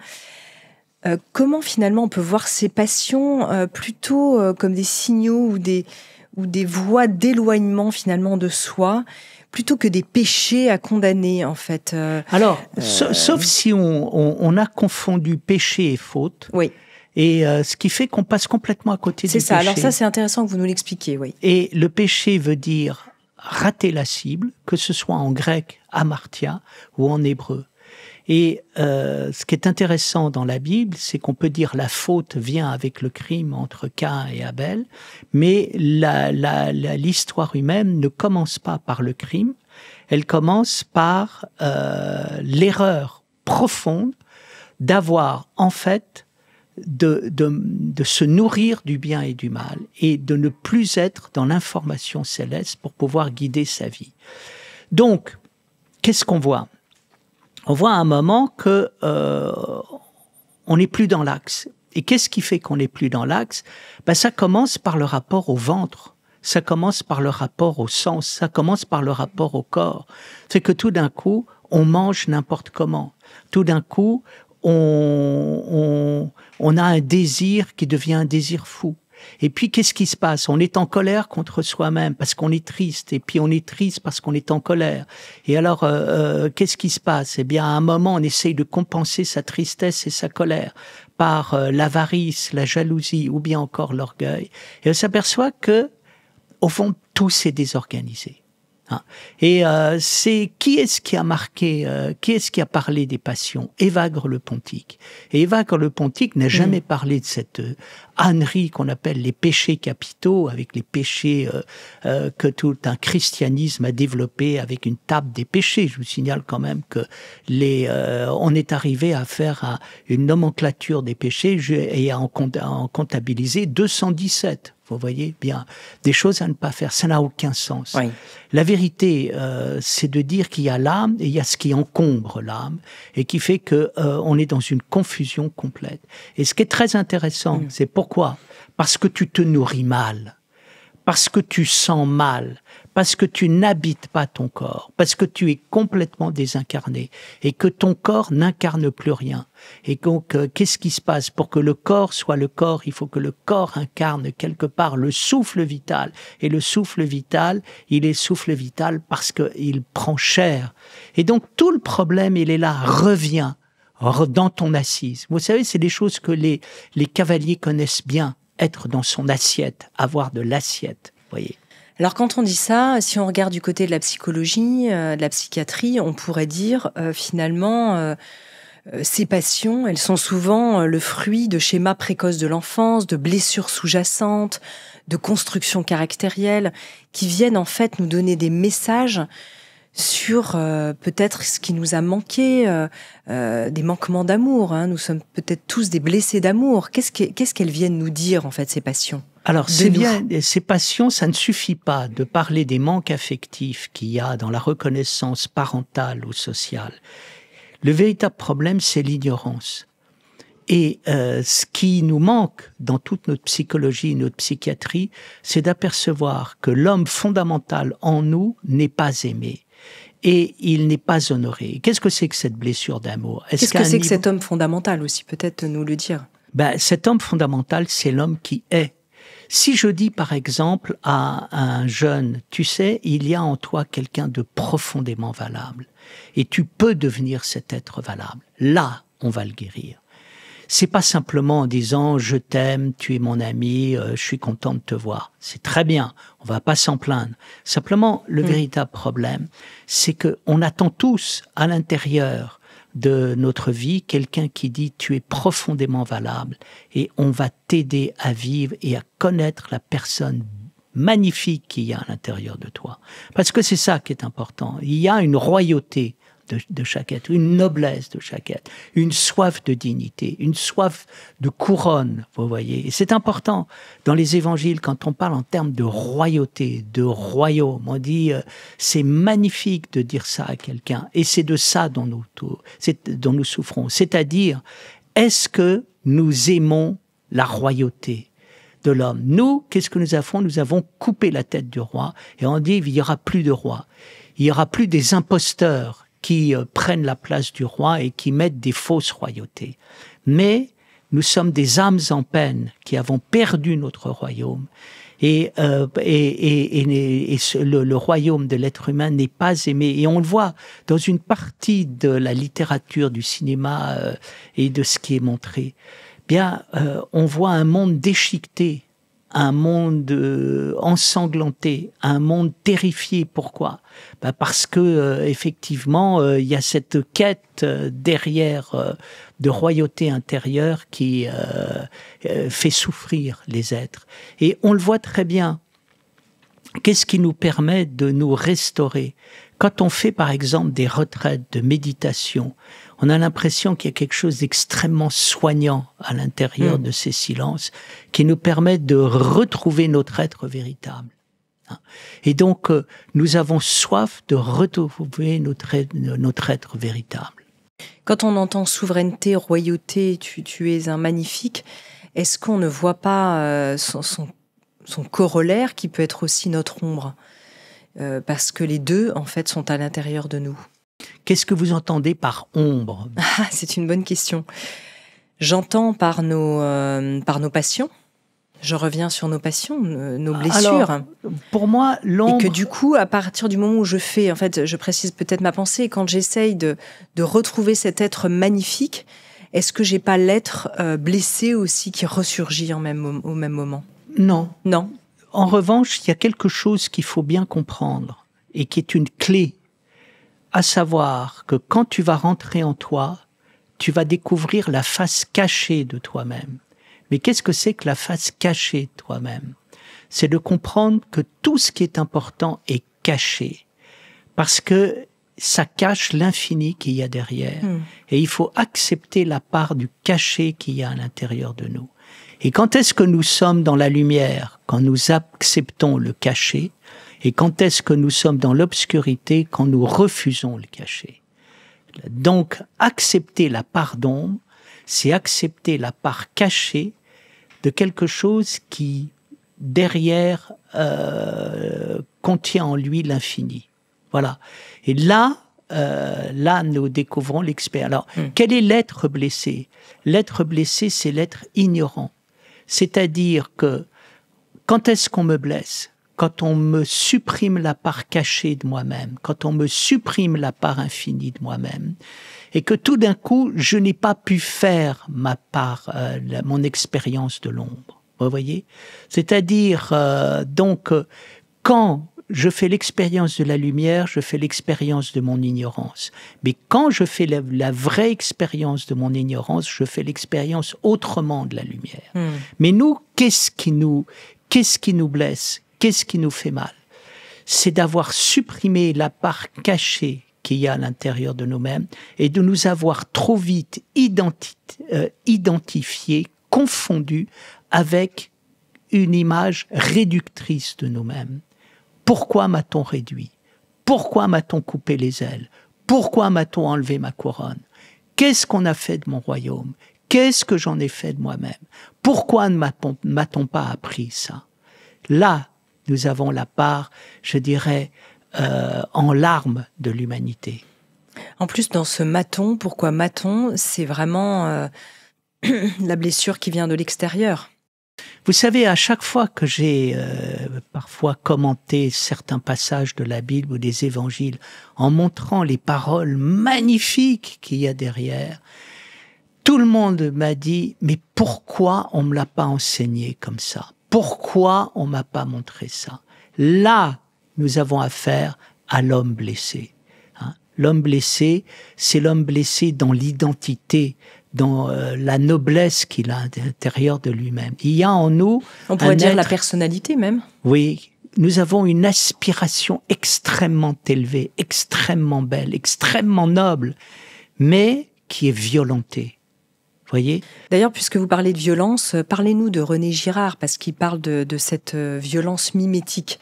Comment finalement on peut voir ces passions plutôt comme des signaux ou des voies d'éloignement finalement de soi, plutôt que des péchés à condamner en fait. Alors, sauf si on a confondu péché et faute. Oui. Et ce qui fait qu'on passe complètement à côté du péché. C'est ça. Alors ça, c'est intéressant que vous nous l'expliquiez, oui. Et le péché veut dire rater la cible, que ce soit en grec, amartia, ou en hébreu. Et ce qui est intéressant dans la Bible, c'est qu'on peut dire la faute vient avec le crime entre Caïn et Abel, mais l'histoire humaine ne commence pas par le crime, elle commence par l'erreur profonde d'avoir en fait de se nourrir du bien et du mal et de ne plus être dans l'information céleste pour pouvoir guider sa vie. Donc, qu'est-ce qu'on voit ? On voit à un moment que on n'est plus dans l'axe. Et qu'est-ce qui fait qu'on n'est plus dans l'axe ? Ça commence par le rapport au ventre, ça commence par le rapport au sens, ça commence par le rapport au corps. C'est que tout d'un coup, on mange n'importe comment. Tout d'un coup, on a un désir qui devient un désir fou. Et puis, qu'est-ce qui se passe ? On est en colère contre soi-même parce qu'on est triste. Et puis, on est triste parce qu'on est en colère. Et alors, qu'est-ce qui se passe ? Eh bien, à un moment, on essaye de compenser sa tristesse et sa colère par l'avarice, la jalousie ou bien encore l'orgueil. Et on s'aperçoit que au fond, tout s'est désorganisé. Hein. Et qui est-ce qui a marqué, qui est-ce qui a parlé des passions? Évagre le Pontique. Et Évagre le Pontique n'a jamais parlé de cette ânerie qu'on appelle les péchés capitaux, avec les péchés que tout un christianisme a développé avec une table des péchés. Je vous signale quand même que on est arrivé à faire une nomenclature des péchés et à en comptabiliser 217. Vous voyez bien, des choses à ne pas faire, ça n'a aucun sens. Oui. La vérité, c'est de dire qu'il y a l'âme et il y a ce qui encombre l'âme et qui fait que on est dans une confusion complète. Et ce qui est très intéressant, c'est pourquoi? Parce que tu te nourris mal, parce que tu sens mal, parce que tu n'habites pas ton corps, parce que tu es complètement désincarné et que ton corps n'incarne plus rien. Et donc, qu'est-ce qui se passe? Pour que le corps soit le corps, il faut que le corps incarne quelque part le souffle vital. Et le souffle vital, il est souffle vital parce qu'il prend chair. Et donc, tout le problème, il est là, reviens dans ton assise. Vous savez, c'est des choses que les cavaliers connaissent bien, être dans son assiette, avoir de l'assiette, voyez. Alors quand on dit ça, si on regarde du côté de la psychologie, de la psychiatrie, on pourrait dire finalement ces passions, elles sont souvent le fruit de schémas précoces de l'enfance, de blessures sous-jacentes, de constructions caractérielles qui viennent en fait nous donner des messages sur peut-être ce qui nous a manqué, des manquements d'amour. Hein. Nous sommes peut-être tous des blessés d'amour. Qu'est-ce qu'elles viennent nous dire en fait ces passions? Alors, c'est bien, ces passions, ça ne suffit pas de parler des manques affectifs qu'il y a dans la reconnaissance parentale ou sociale. Le véritable problème, c'est l'ignorance. Et ce qui nous manque dans toute notre psychologie, notre psychiatrie, c'est d'apercevoir que l'homme fondamental en nous n'est pas aimé. Et il n'est pas honoré. Qu'est-ce que c'est que cette blessure d'amour? Qu'est-ce que c'est que cet homme fondamental aussi, peut-être nous le dire? Cet homme fondamental, c'est l'homme qui est. Si je dis par exemple à un jeune, tu sais, il y a en toi quelqu'un de profondément valable et tu peux devenir cet être valable. Là, on va le guérir. C'est pas simplement en disant je t'aime, tu es mon ami, je suis content de te voir. C'est très bien, on va pas s'en plaindre. Simplement, le véritable problème, c'est que on attend tous à l'intérieur de notre vie quelqu'un qui dit tu es profondément valable et on va t'aider à vivre et à connaître la personne magnifique qu'il y a à l'intérieur de toi. Parce que c'est ça qui est important. Il y a une royauté de chaque être, une noblesse de chaque être, une soif de dignité, une soif de couronne, vous voyez. Et c'est important dans les évangiles, quand on parle en termes de royauté, de royaume, on dit c'est magnifique de dire ça à quelqu'un. Et c'est de ça dont nous souffrons. C'est-à-dire, est-ce que nous aimons la royauté de l'homme? Nous, qu'est-ce que nous avons? Nous avons coupé la tête du roi et on dit il n'y aura plus de roi. Il n'y aura plus des imposteurs qui prennent la place du roi et qui mettent des fausses royautés. Mais nous sommes des âmes en peine qui avons perdu notre royaume. Et le royaume de l'être humain n'est pas aimé. Et on le voit dans une partie de la littérature, du cinéma et de ce qui est montré. Bien, on voit un monde déchiqueté, un monde ensanglanté, un monde terrifié. Pourquoi? Parce que effectivement, il y a cette quête derrière de royauté intérieure qui fait souffrir les êtres. Et on le voit très bien. Qu'est-ce qui nous permet de nous restaurer? Quand on fait par exemple des retraites de méditation, on a l'impression qu'il y a quelque chose d'extrêmement soignant à l'intérieur de ces silences qui nous permettent de retrouver notre être véritable. Et donc, nous avons soif de retrouver notre être véritable. Quand on entend souveraineté, royauté, tu es un magnifique, est-ce qu'on ne voit pas son corollaire qui peut être aussi notre ombre? Parce que les deux, en fait, sont à l'intérieur de nous. Qu'est-ce que vous entendez par ombre? C'est une bonne question. J'entends par nos passions. Je reviens sur nos passions, nos blessures. Alors, pour moi, l'ombre... Et que du coup, à partir du moment où je fais, en fait, je précise peut-être ma pensée, quand j'essaye de retrouver cet être magnifique, est-ce que j'ai pas l'être blessé aussi qui ressurgit au même moment? Non. Non. en revanche, il y a quelque chose qu'il faut bien comprendre et qui est une clé, à savoir que quand tu vas rentrer en toi, tu vas découvrir la face cachée de toi-même. Mais qu'est-ce que c'est que la face cachée de toi-même? C'est de comprendre que tout ce qui est important est caché, parce que ça cache l'infini qu'il y a derrière. Et il faut accepter la part du caché qu'il y a à l'intérieur de nous. Et quand est-ce que nous sommes dans la lumière? Quand nous acceptons le caché. Et quand est-ce que nous sommes dans l'obscurité? Quand nous refusons le caché. Donc, accepter la part d'ombre, c'est accepter la part cachée de quelque chose qui, derrière, contient en lui l'infini. Voilà. Et là, nous découvrons l'expérience. Alors, quel est l'être blessé? L'être blessé, c'est l'être ignorant. C'est-à-dire que, quand est-ce qu'on me blesse? Quand on me supprime la part cachée de moi-même, quand on me supprime la part infinie de moi-même, et que tout d'un coup, je n'ai pas pu faire ma part, mon expérience de l'ombre. Vous voyez? C'est-à-dire, quand je fais l'expérience de la lumière, je fais l'expérience de mon ignorance. Mais quand je fais la vraie expérience de mon ignorance, je fais l'expérience autrement de la lumière. Mais nous, qu'est-ce qui nous blesse? Qu'est-ce qui nous fait mal? C'est d'avoir supprimé la part cachée qu'il y a à l'intérieur de nous-mêmes et de nous avoir trop vite identifiés, confondus avec une image réductrice de nous-mêmes. Pourquoi m'a-t-on réduit? Pourquoi m'a-t-on coupé les ailes? Pourquoi m'a-t-on enlevé ma couronne? Qu'est-ce qu'on a fait de mon royaume? Qu'est-ce que j'en ai fait de moi-même? Pourquoi ne m'a-t-on pas appris ça? Là, nous avons la part, je dirais, en larmes de l'humanité. En plus, dans ce m'a-t-on, pourquoi m'a-t-on, c'est vraiment la blessure qui vient de l'extérieur. Vous savez, à chaque fois que j'ai parfois commenté certains passages de la Bible ou des évangiles, en montrant les paroles magnifiques qu'il y a derrière, tout le monde m'a dit « Mais pourquoi on ne me l'a pas enseigné comme ça ? Pourquoi on ne m'a pas montré ça ?» Là, nous avons affaire à l'homme blessé. L'homme blessé, c'est l'homme blessé dans l'identité, dans la noblesse qu'il a à l'intérieur de lui-même. Il y a en nous... On pourrait dire la personnalité même. Oui, nous avons une aspiration extrêmement élevée, extrêmement belle, extrêmement noble, mais qui est violentée. Voyez ? D'ailleurs, puisque vous parlez de violence, parlez-nous de René Girard, parce qu'il parle de cette violence mimétique.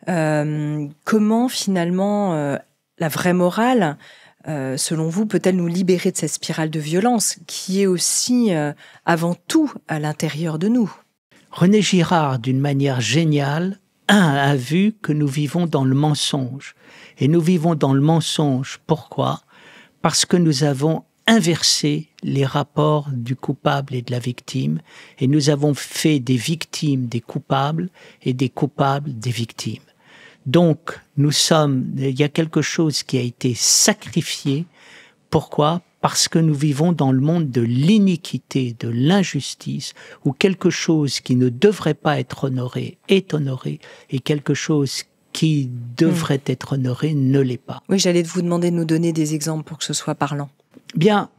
Comment, finalement, la vraie morale, selon vous, peut-elle nous libérer de cette spirale de violence, qui est aussi, avant tout, à l'intérieur de nous ? René Girard, d'une manière géniale, a vu que nous vivons dans le mensonge. Et nous vivons dans le mensonge, pourquoi ? Parce que nous avons inversé les rapports du coupable et de la victime, et nous avons fait des victimes des coupables et des coupables des victimes. Donc, il y a quelque chose qui a été sacrifié. Pourquoi ? Parce que nous vivons dans le monde de l'iniquité, de l'injustice, où quelque chose qui ne devrait pas être honoré est honoré, et quelque chose qui devrait être honoré ne l'est pas. Oui, j'allais vous demander de nous donner des exemples pour que ce soit parlant. Bien,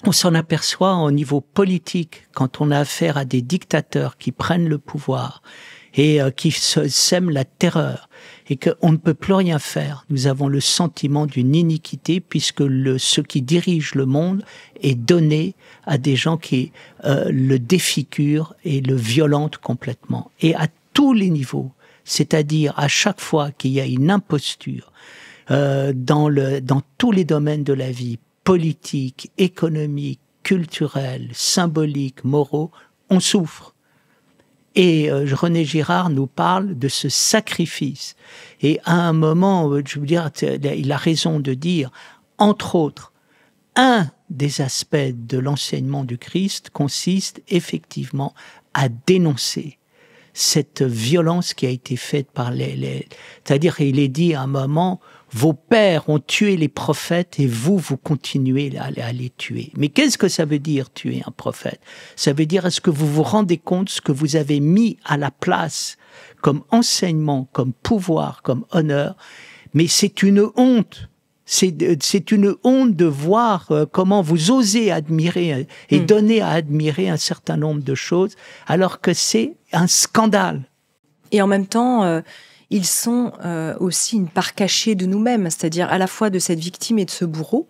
on s'en aperçoit au niveau politique, quand on a affaire à des dictateurs qui prennent le pouvoir et qui sèment la terreur, et qu'on ne peut plus rien faire. Nous avons le sentiment d'une iniquité, puisque ce qui dirige le monde est donné à des gens qui le défigurent et le violentent complètement. Et à tous les niveaux, c'est-à-dire à chaque fois qu'il y a une imposture dans tous les domaines de la vie, politique, économique, culturel, symbolique, moraux, on souffre. Et René Girard nous parle de ce sacrifice. Et à un moment, je veux dire, il a raison de dire, entre autres, un des aspects de l'enseignement du Christ consiste effectivement à dénoncer cette violence qui a été faite par c'est-à-dire, il est dit à un moment, Vos pères ont tué les prophètes et vous continuez à les tuer. Mais qu'est-ce que ça veut dire tuer un prophète? Ça veut dire, est-ce que vous vous rendez compte ce que vous avez mis à la place comme enseignement, comme pouvoir, comme honneur? Mais c'est une honte. C'est une honte de voir comment vous osez admirer et donner à admirer un certain nombre de choses, alors que c'est un scandale. Et en même temps, ils sont aussi une part cachée de nous-mêmes, c'est-à-dire à la fois de cette victime et de ce bourreau.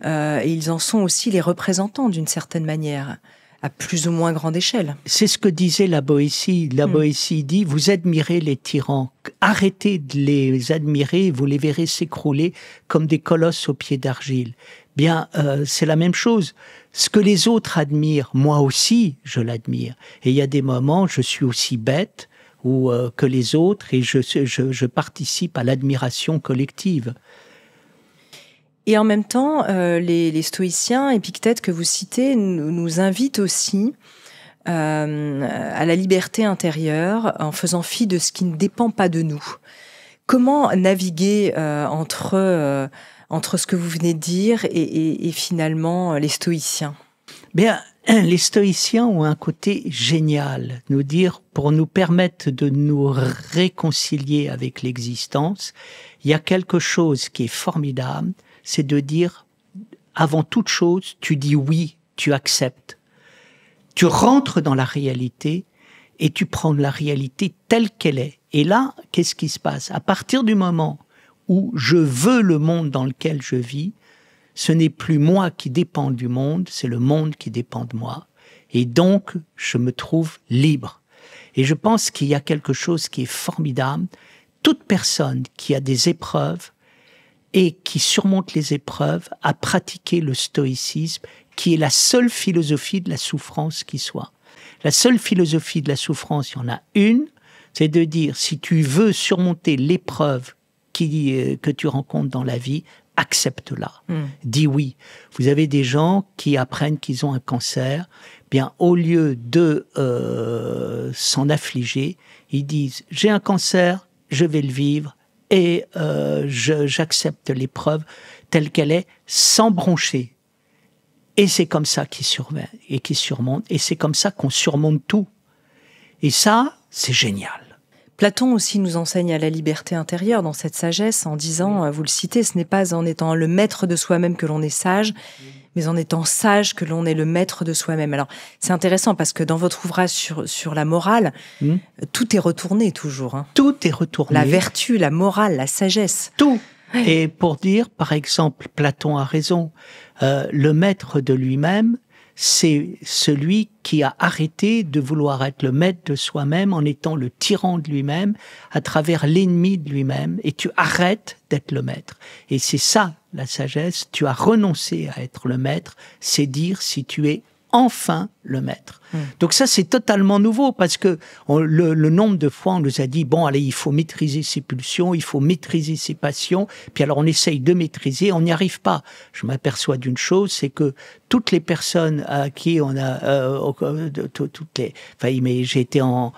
Et ils en sont aussi les représentants d'une certaine manière, à plus ou moins grande échelle. C'est ce que disait la Boétie. La Boétie dit, vous admirez les tyrans, arrêtez de les admirer, vous les verrez s'écrouler comme des colosses aux pieds d'argile. Bien, c'est la même chose. Ce que les autres admirent, moi aussi, je l'admire. Et il y a des moments, je suis aussi bête que les autres, et je participe à l'admiration collective. Et en même temps, les stoïciens, Épictète que vous citez, nous invitent aussi à la liberté intérieure en faisant fi de ce qui ne dépend pas de nous. Comment naviguer entre ce que vous venez de dire et finalement les stoïciens? Bien, les stoïciens ont un côté génial, pour nous permettre de nous réconcilier avec l'existence. Il y a quelque chose qui est formidable, c'est de dire, avant toute chose, tu dis oui, tu acceptes. Tu rentres dans la réalité et tu prends la réalité telle qu'elle est. Et là, qu'est-ce qui se passe? À partir du moment où je veux le monde dans lequel je vis, ce n'est plus moi qui dépend du monde, c'est le monde qui dépend de moi. Et donc, je me trouve libre. Et je pense qu'il y a quelque chose qui est formidable. Toute personne qui a des épreuves et qui surmonte les épreuves a pratiqué le stoïcisme, qui est la seule philosophie de la souffrance qui soit. La seule philosophie de la souffrance, il y en a une, c'est de dire, si tu veux surmonter l'épreuve que tu rencontres dans la vie, accepte-la. Dis oui. Vous avez des gens qui apprennent qu'ils ont un cancer, bien au lieu de s'en affliger, ils disent, j'ai un cancer, je vais le vivre, et j'accepte l'épreuve telle qu'elle est, sans broncher. Et c'est comme ça qu'ils surmontent, et c'est comme ça qu'on surmonte tout. Et ça, c'est génial. Platon aussi nous enseigne à la liberté intérieure dans cette sagesse en disant, vous le citez, ce n'est pas en étant le maître de soi-même que l'on est sage, mais en étant sage que l'on est le maître de soi-même. Alors, c'est intéressant parce que dans votre ouvrage sur la morale, tout est retourné toujours. Hein. Tout est retourné. La vertu, la morale, la sagesse. Tout. Et pour dire, par exemple, Platon a raison, le maître de lui-même, c'est celui qui a arrêté de vouloir être le maître de soi-même en étant le tyran de lui-même, à travers l'ennemi de lui-même, et tu arrêtes d'être le maître. Et c'est ça, la sagesse, tu as renoncé à être le maître, c'est dire si tu es enfin le maître. Donc ça, c'est totalement nouveau, parce que le nombre de fois, on nous a dit, bon, allez, il faut maîtriser ses pulsions, il faut maîtriser ses passions, puis alors on essaye de maîtriser, on n'y arrive pas. Je m'aperçois d'une chose, c'est que toutes les personnes à qui on a, mais j'ai été en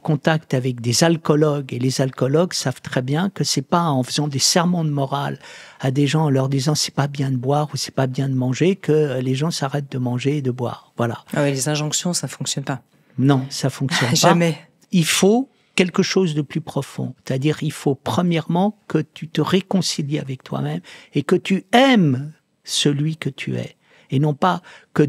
contact avec des alcoologues, et les alcoologues savent très bien que c'est pas en faisant des sermons de morale à des gens en leur disant c'est pas bien de boire ou c'est pas bien de manger que les gens s'arrêtent de manger et de boire. Voilà. Ah oui, les injonctions, ça fonctionne pas. Non, ça fonctionne pas. Jamais. Il faut quelque chose de plus profond. C'est-à-dire, il faut premièrement que tu te réconcilies avec toi-même et que tu aimes celui que tu es. Et non pas que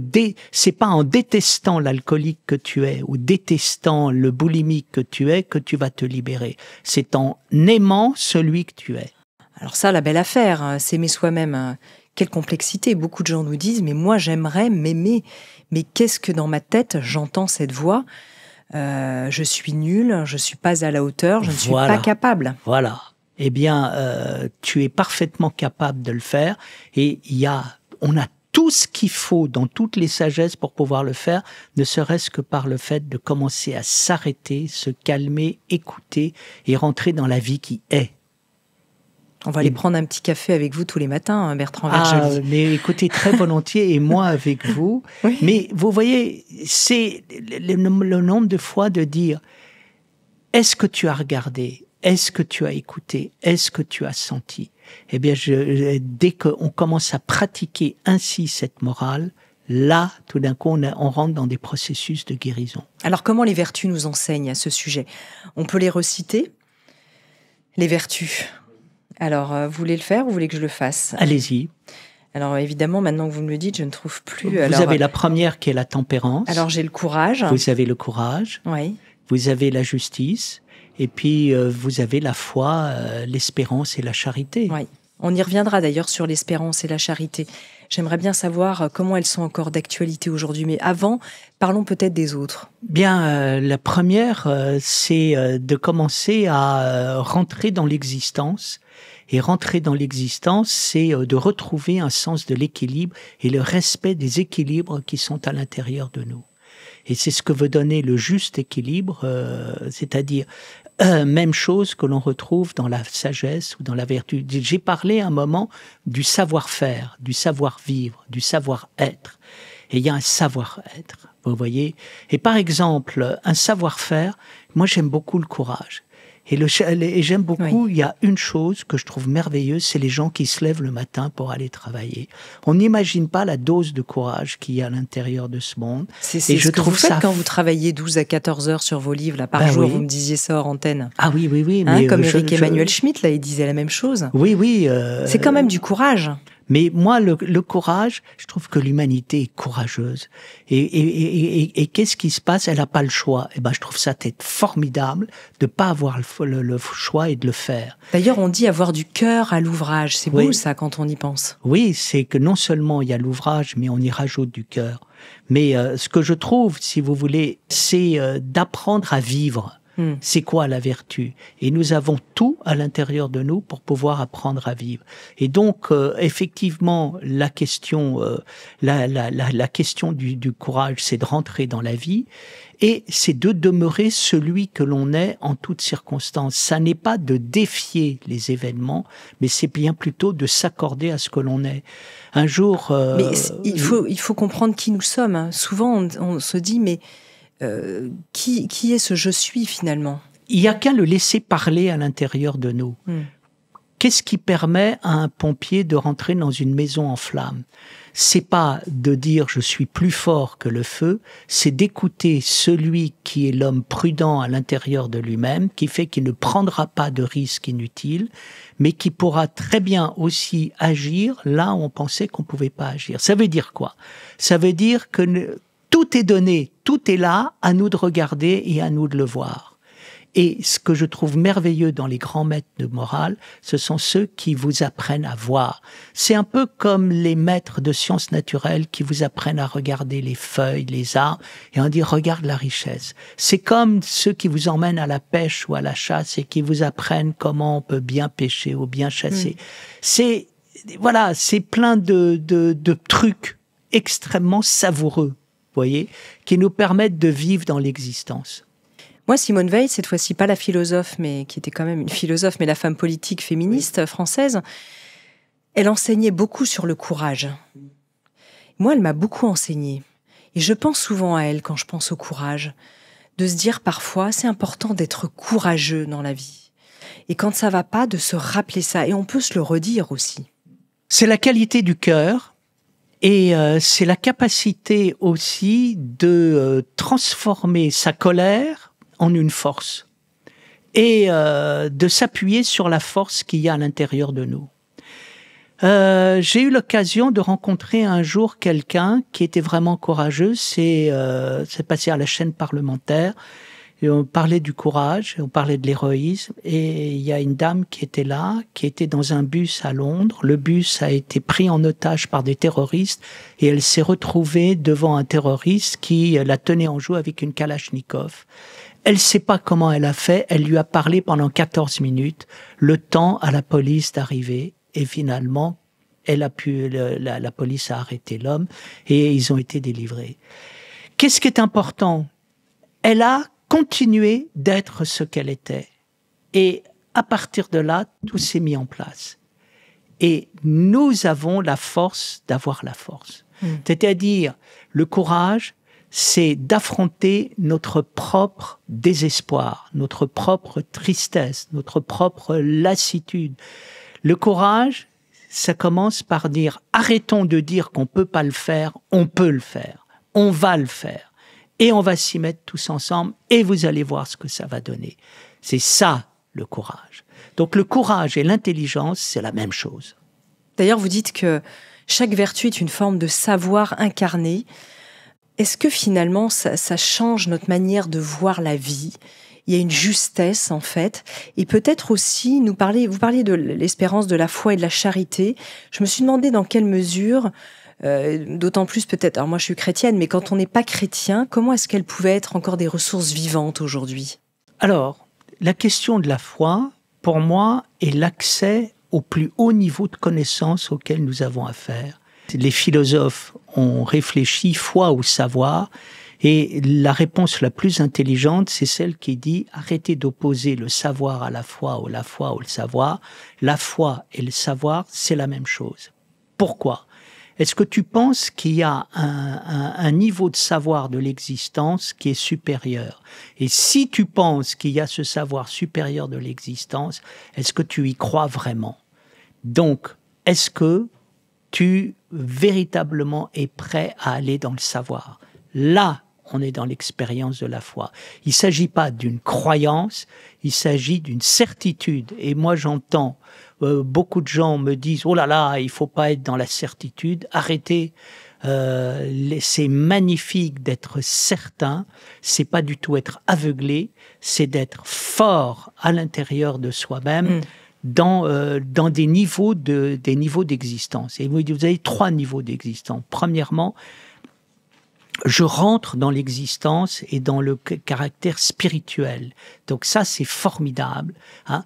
c'est pas en détestant l'alcoolique que tu es ou détestant le boulimique que tu es que tu vas te libérer. C'est en aimant celui que tu es. Alors ça, la belle affaire, s'aimer soi-même. Quelle complexité. Beaucoup de gens nous disent, mais moi, j'aimerais m'aimer. Mais qu'est-ce que dans ma tête, j'entends cette voix? Je suis nul, je suis pas à la hauteur, je ne suis pas capable. Voilà. Eh bien, tu es parfaitement capable de le faire. Et on a tout ce qu'il faut dans toutes les sagesses pour pouvoir le faire, ne serait-ce que par le fait de commencer à s'arrêter, se calmer, écouter et rentrer dans la vie qui est. On va aller prendre un petit café avec vous tous les matins, Bertrand Vergely. Mais écoutez, très volontiers, et moi avec vous. Oui. Mais vous voyez, c'est le nombre de fois de dire, est-ce que tu as regardé? est-ce que tu as écouté? Est-ce que tu as senti? Eh bien, dès qu'on commence à pratiquer ainsi cette morale, là, tout d'un coup, on rentre dans des processus de guérison. Alors, comment les vertus nous enseignent à ce sujet? On peut les reciter, les vertus. Alors, vous voulez le faire ou vous voulez que je le fasse? Allez-y. Alors, évidemment, maintenant que vous me le dites, je ne trouve plus. Vous avez la première qui est la tempérance. Alors, j'ai le courage. Vous avez le courage. Oui. Vous avez la justice. Et puis, vous avez la foi, l'espérance et la charité. Oui. On y reviendra d'ailleurs sur l'espérance et la charité. J'aimerais bien savoir comment elles sont encore d'actualité aujourd'hui. Mais avant, parlons peut-être des autres. Bien, la première, c'est de commencer à rentrer dans l'existence. Et rentrer dans l'existence, c'est de retrouver un sens de l'équilibre et le respect des équilibres qui sont à l'intérieur de nous. Et c'est ce que veut donner le juste équilibre, c'est-à-dire même chose que l'on retrouve dans la sagesse ou dans la vertu. J'ai parlé un moment du savoir-faire, du savoir-vivre, du savoir-être. Et il y a un savoir-être, vous voyez. Et par exemple, un savoir-faire, moi j'aime beaucoup le courage. Et j'aime beaucoup, il y a une chose que je trouve merveilleuse, c'est les gens qui se lèvent le matin pour aller travailler. On n'imagine pas la dose de courage qu'il y a à l'intérieur de ce monde. C'est ce que vous faites quand vous travaillez 12 à 14 heures sur vos livres là, par jour, vous me disiez ça hors antenne. Ah oui. Mais comme Éric Emmanuel Schmitt, là, il disait la même chose. Oui. C'est quand même du courage. Mais moi, le courage, je trouve que l'humanité est courageuse. Et qu'est-ce qui se passe? Elle n'a pas le choix. Et ben, je trouve ça peut-être formidable de pas avoir le choix et de le faire. D'ailleurs, on dit avoir du cœur à l'ouvrage. C'est beau, ça, quand on y pense. Oui, c'est que non seulement il y a l'ouvrage, mais on y rajoute du cœur. Mais ce que je trouve, si vous voulez, c'est d'apprendre à vivre. C'est quoi la vertu? Et nous avons tout à l'intérieur de nous pour pouvoir apprendre à vivre. Et donc, effectivement, la question, la question du courage, c'est de rentrer dans la vie et c'est de demeurer celui que l'on est en toutes circonstances. Ça n'est pas de défier les événements, mais c'est bien plutôt de s'accorder à ce que l'on est. Un jour... mais il faut comprendre qui nous sommes. Hein. Souvent, on se dit, mais... qui est ce « je suis » finalement? Il n'y a qu'à le laisser parler à l'intérieur de nous. Qu'est-ce qui permet à un pompier de rentrer dans une maison en flammes? C'est pas de dire je suis plus fort que le feu, c'est d'écouter celui qui est l'homme prudent à l'intérieur de lui-même, qui fait qu'il ne prendra pas de risques inutiles, mais qui pourra très bien aussi agir là où on pensait qu'on pouvait pas agir. Ça veut dire quoi? Ça veut dire que tout est donné, tout est là, à nous de regarder et à nous de le voir. Et ce que je trouve merveilleux dans les grands maîtres de morale, ce sont ceux qui vous apprennent à voir. C'est un peu comme les maîtres de sciences naturelles qui vous apprennent à regarder les feuilles, les arbres, et on dit regarde la richesse. C'est comme ceux qui vous emmènent à la pêche ou à la chasse et qui vous apprennent comment on peut bien pêcher ou bien chasser. C'est plein de trucs extrêmement savoureux, voyez, qui nous permettent de vivre dans l'existence. Moi, Simone Veil, cette fois-ci pas la philosophe, mais qui était quand même une philosophe, mais la femme politique féministe française, elle enseignait beaucoup sur le courage. Moi, elle m'a beaucoup enseigné. Et je pense souvent à elle quand je pense au courage, de se dire parfois, c'est important d'être courageux dans la vie. Et quand ça va pas, de se rappeler ça. Et on peut se le redire aussi. C'est la qualité du cœur. Et c'est la capacité aussi de transformer sa colère en une force et de s'appuyer sur la force qu'il y a à l'intérieur de nous. J'ai eu l'occasion de rencontrer un jour quelqu'un qui était vraiment courageux. C'est passé à la chaîne parlementaire. Et on parlait du courage, on parlait de l'héroïsme, et il y a une dame qui était là, qui était dans un bus à Londres. Le bus a été pris en otage par des terroristes, et elle s'est retrouvée devant un terroriste qui la tenait en joue avec une Kalachnikov. Elle ne sait pas comment elle a fait, elle lui a parlé pendant 14 minutes, le temps à la police d'arriver, et finalement, la police a arrêté l'homme, et ils ont été délivrés. Qu'est-ce qui est important? Elle a continuer d'être ce qu'elle était. Et à partir de là, tout s'est mis en place. Et nous avons la force d'avoir la force. C'est-à-dire, le courage, c'est d'affronter notre propre désespoir, notre propre tristesse, notre propre lassitude. Le courage, ça commence par dire, arrêtons de dire qu'on peut pas le faire, on peut le faire, on va le faire. Et on va s'y mettre tous ensemble et vous allez voir ce que ça va donner. C'est ça, le courage. Donc le courage et l'intelligence, c'est la même chose. D'ailleurs, vous dites que chaque vertu est une forme de savoir incarné. Est-ce que finalement, ça change notre manière de voir la vie ? Il y a une justesse, en fait. Et peut-être aussi, vous parliez de l'espérance, de la foi et de la charité. Je me suis demandé dans quelle mesure, d'autant plus peut-être, alors moi je suis chrétienne, mais quand on n'est pas chrétien, comment est-ce qu'elle pouvait être encore des ressources vivantes aujourd'hui ? Alors, la question de la foi, pour moi, est l'accès au plus haut niveau de connaissance auquel nous avons affaire. Les philosophes ont réfléchi foi ou savoir, et la réponse la plus intelligente, c'est celle qui dit arrêtez d'opposer le savoir à la foi ou le savoir. La foi et le savoir, c'est la même chose. Pourquoi ? Est-ce que tu penses qu'il y a un niveau de savoir de l'existence qui est supérieur ? Et si tu penses qu'il y a ce savoir supérieur de l'existence, est-ce que tu y crois vraiment ? Donc, est-ce que tu véritablement es prêt à aller dans le savoir ? Là, on est dans l'expérience de la foi. Il ne s'agit pas d'une croyance, il s'agit d'une certitude. Et moi, j'entends beaucoup de gens me disent « Oh là là, il ne faut pas être dans la certitude, arrêtez, c'est magnifique d'être certain, c'est pas du tout être aveuglé, c'est d'être fort à l'intérieur de soi-même. Dans des niveaux d'existence. Et vous avez 3 niveaux d'existence. Premièrement, je rentre dans l'existence et dans le caractère spirituel. Donc ça, c'est formidable. Hein.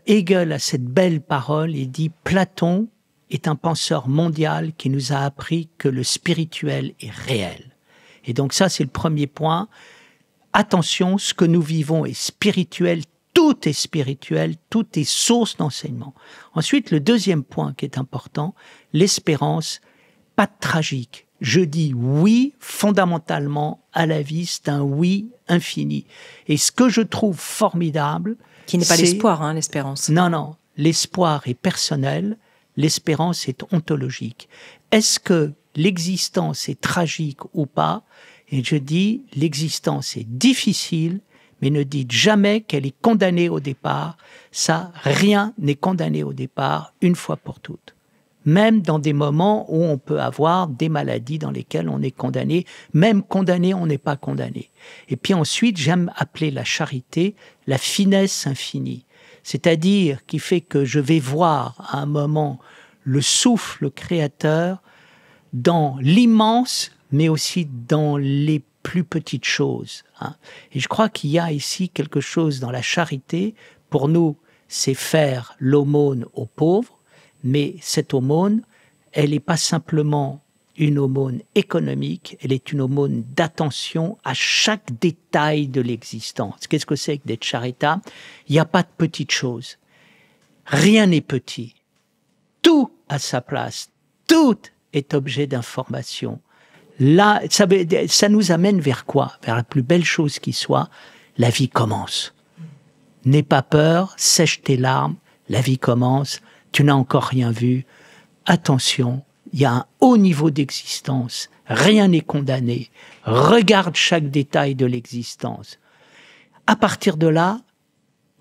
Hegel a cette belle parole et dit « Platon est un penseur mondial qui nous a appris que le spirituel est réel. » Et donc ça, c'est le premier point. Attention, ce que nous vivons est spirituel. Tout est spirituel, tout est source d'enseignement. Ensuite, le deuxième point qui est important, l'espérance, pas de tragique. Je dis oui, fondamentalement, à la vie, c'est un oui infini. Et ce que je trouve formidable... Qui n'est pas l'espoir, hein, l'espérance. Non, l'espoir est personnel, l'espérance est ontologique. Est-ce que l'existence est tragique ou pas ? Et je dis, l'existence est difficile, mais ne dites jamais qu'elle est condamnée au départ. Ça, rien n'est condamné au départ, une fois pour toutes. Même dans des moments où on peut avoir des maladies dans lesquelles on est condamné, même condamné, on n'est pas condamné. Et puis ensuite, j'aime appeler la charité la finesse infinie. C'est-à-dire qui fait que je vais voir à un moment le souffle créateur dans l'immense, mais aussi dans les plus petites choses. Hein. Et je crois qu'il y a ici quelque chose dans la charité. Pour nous, c'est faire l'aumône aux pauvres, mais cette aumône, elle n'est pas simplement une aumône économique, elle est une aumône d'attention à chaque détail de l'existence. Qu'est-ce que c'est que d'être charitable ? Il n'y a pas de petites choses. Rien n'est petit. Tout a sa place. Tout est objet d'information. Là, ça nous amène vers quoi ? Vers la plus belle chose qui soit, la vie commence. N'aie pas peur, sèche tes larmes, la vie commence, tu n'as encore rien vu. Attention, il y a un haut niveau d'existence, rien n'est condamné. Regarde chaque détail de l'existence. À partir de là,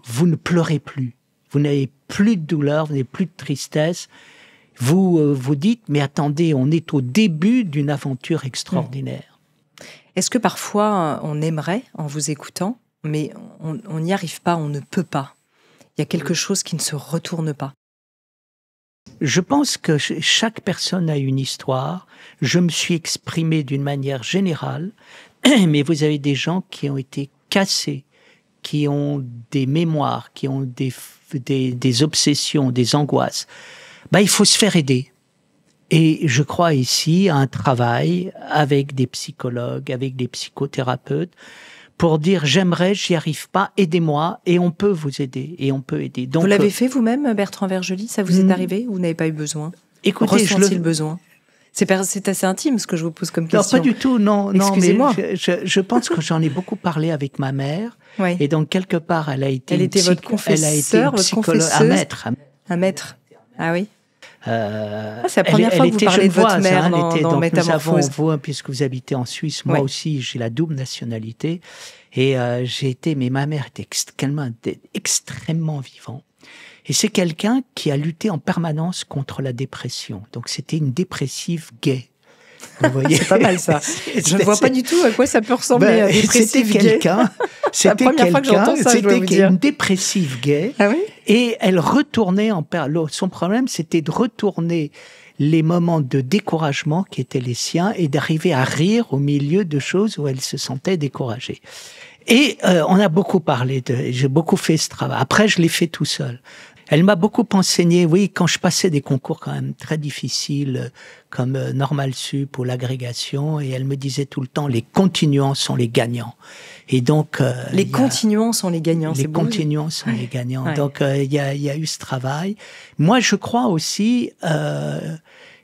vous ne pleurez plus. Vous n'avez plus de douleur, vous n'avez plus de tristesse. Vous vous dites, mais attendez, on est au début d'une aventure extraordinaire. Est-ce que parfois on aimerait en vous écoutant, mais on n'y arrive pas, on ne peut pas ? Il y a quelque chose qui ne se retourne pas. Je pense que chaque personne a une histoire. Je me suis exprimé d'une manière générale, mais vous avez des gens qui ont été cassés, qui ont des mémoires, qui ont des obsessions, des angoisses. Il faut se faire aider. Et je crois ici à un travail avec des psychologues, avec des psychothérapeutes, pour dire j'aimerais, j'y arrive pas, aidez-moi, et on peut vous aider, et on peut aider. Donc, vous l'avez fait vous-même, Bertrand Vergely ? Ça vous est arrivé ou vous n'avez pas eu besoin ? Écoutez, le besoin ? C'est assez intime ce que je vous pose comme question. Non, pas du tout, non. Excusez-moi. Mais je pense que j'en ai beaucoup parlé avec ma mère. Oui. Et donc, quelque part, elle était votre confesseur, votre confesseuse? Un maître. Ah oui. C'est la première fois que vous parlez de votre mère dans Métamorphose. Puisque vous habitez en Suisse, moi aussi, j'ai la double nationalité. Et mais ma mère était extrêmement vivante. Et c'est quelqu'un qui a lutté en permanence contre la dépression. Donc, c'était une dépressive gay. Vous voyez. C'est pas mal, ça. Je ne vois pas du tout à quoi ça peut ressembler, un dépressif gay. C'était la première fois que j'entends ça, je dois vous dire. Une dépressive gay. Ah oui? Et elle retournait son problème, c'était de retourner les moments de découragement qui étaient les siens et d'arriver à rire au milieu de choses où elle se sentait découragée. Et on a beaucoup parlé j'ai beaucoup fait ce travail. Après, je l'ai fait tout seul. Elle m'a beaucoup enseigné, oui, quand je passais des concours quand même très difficiles, comme Normal Sup ou l'agrégation, et elle me disait tout le temps, les continuants sont les gagnants. Et donc... les continuants sont les gagnants, c'est beau. Les continuants sont les gagnants. Ouais. Donc, il y a eu ce travail. Moi, je crois aussi...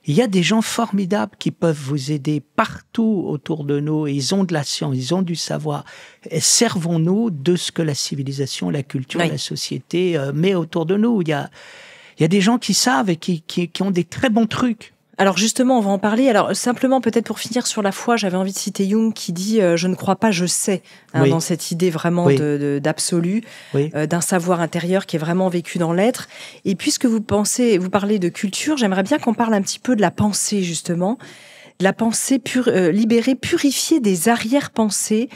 il y a des gens formidables qui peuvent vous aider partout autour de nous. Ils ont de la science, ils ont du savoir. Et servons-nous de ce que la civilisation, la culture, la société met autour de nous. Il y a des gens qui savent et qui ont des très bons trucs. Alors justement, on va en parler. Alors simplement, peut-être pour finir sur la foi, j'avais envie de citer Jung qui dit « je ne crois pas, je sais », dans cette idée vraiment d'absolu, d'un savoir intérieur qui est vraiment vécu dans l'être. Et puisque vous parlez de culture, j'aimerais bien qu'on parle un petit peu de la pensée, justement. De la pensée libérée, purifiée des arrière-pensées.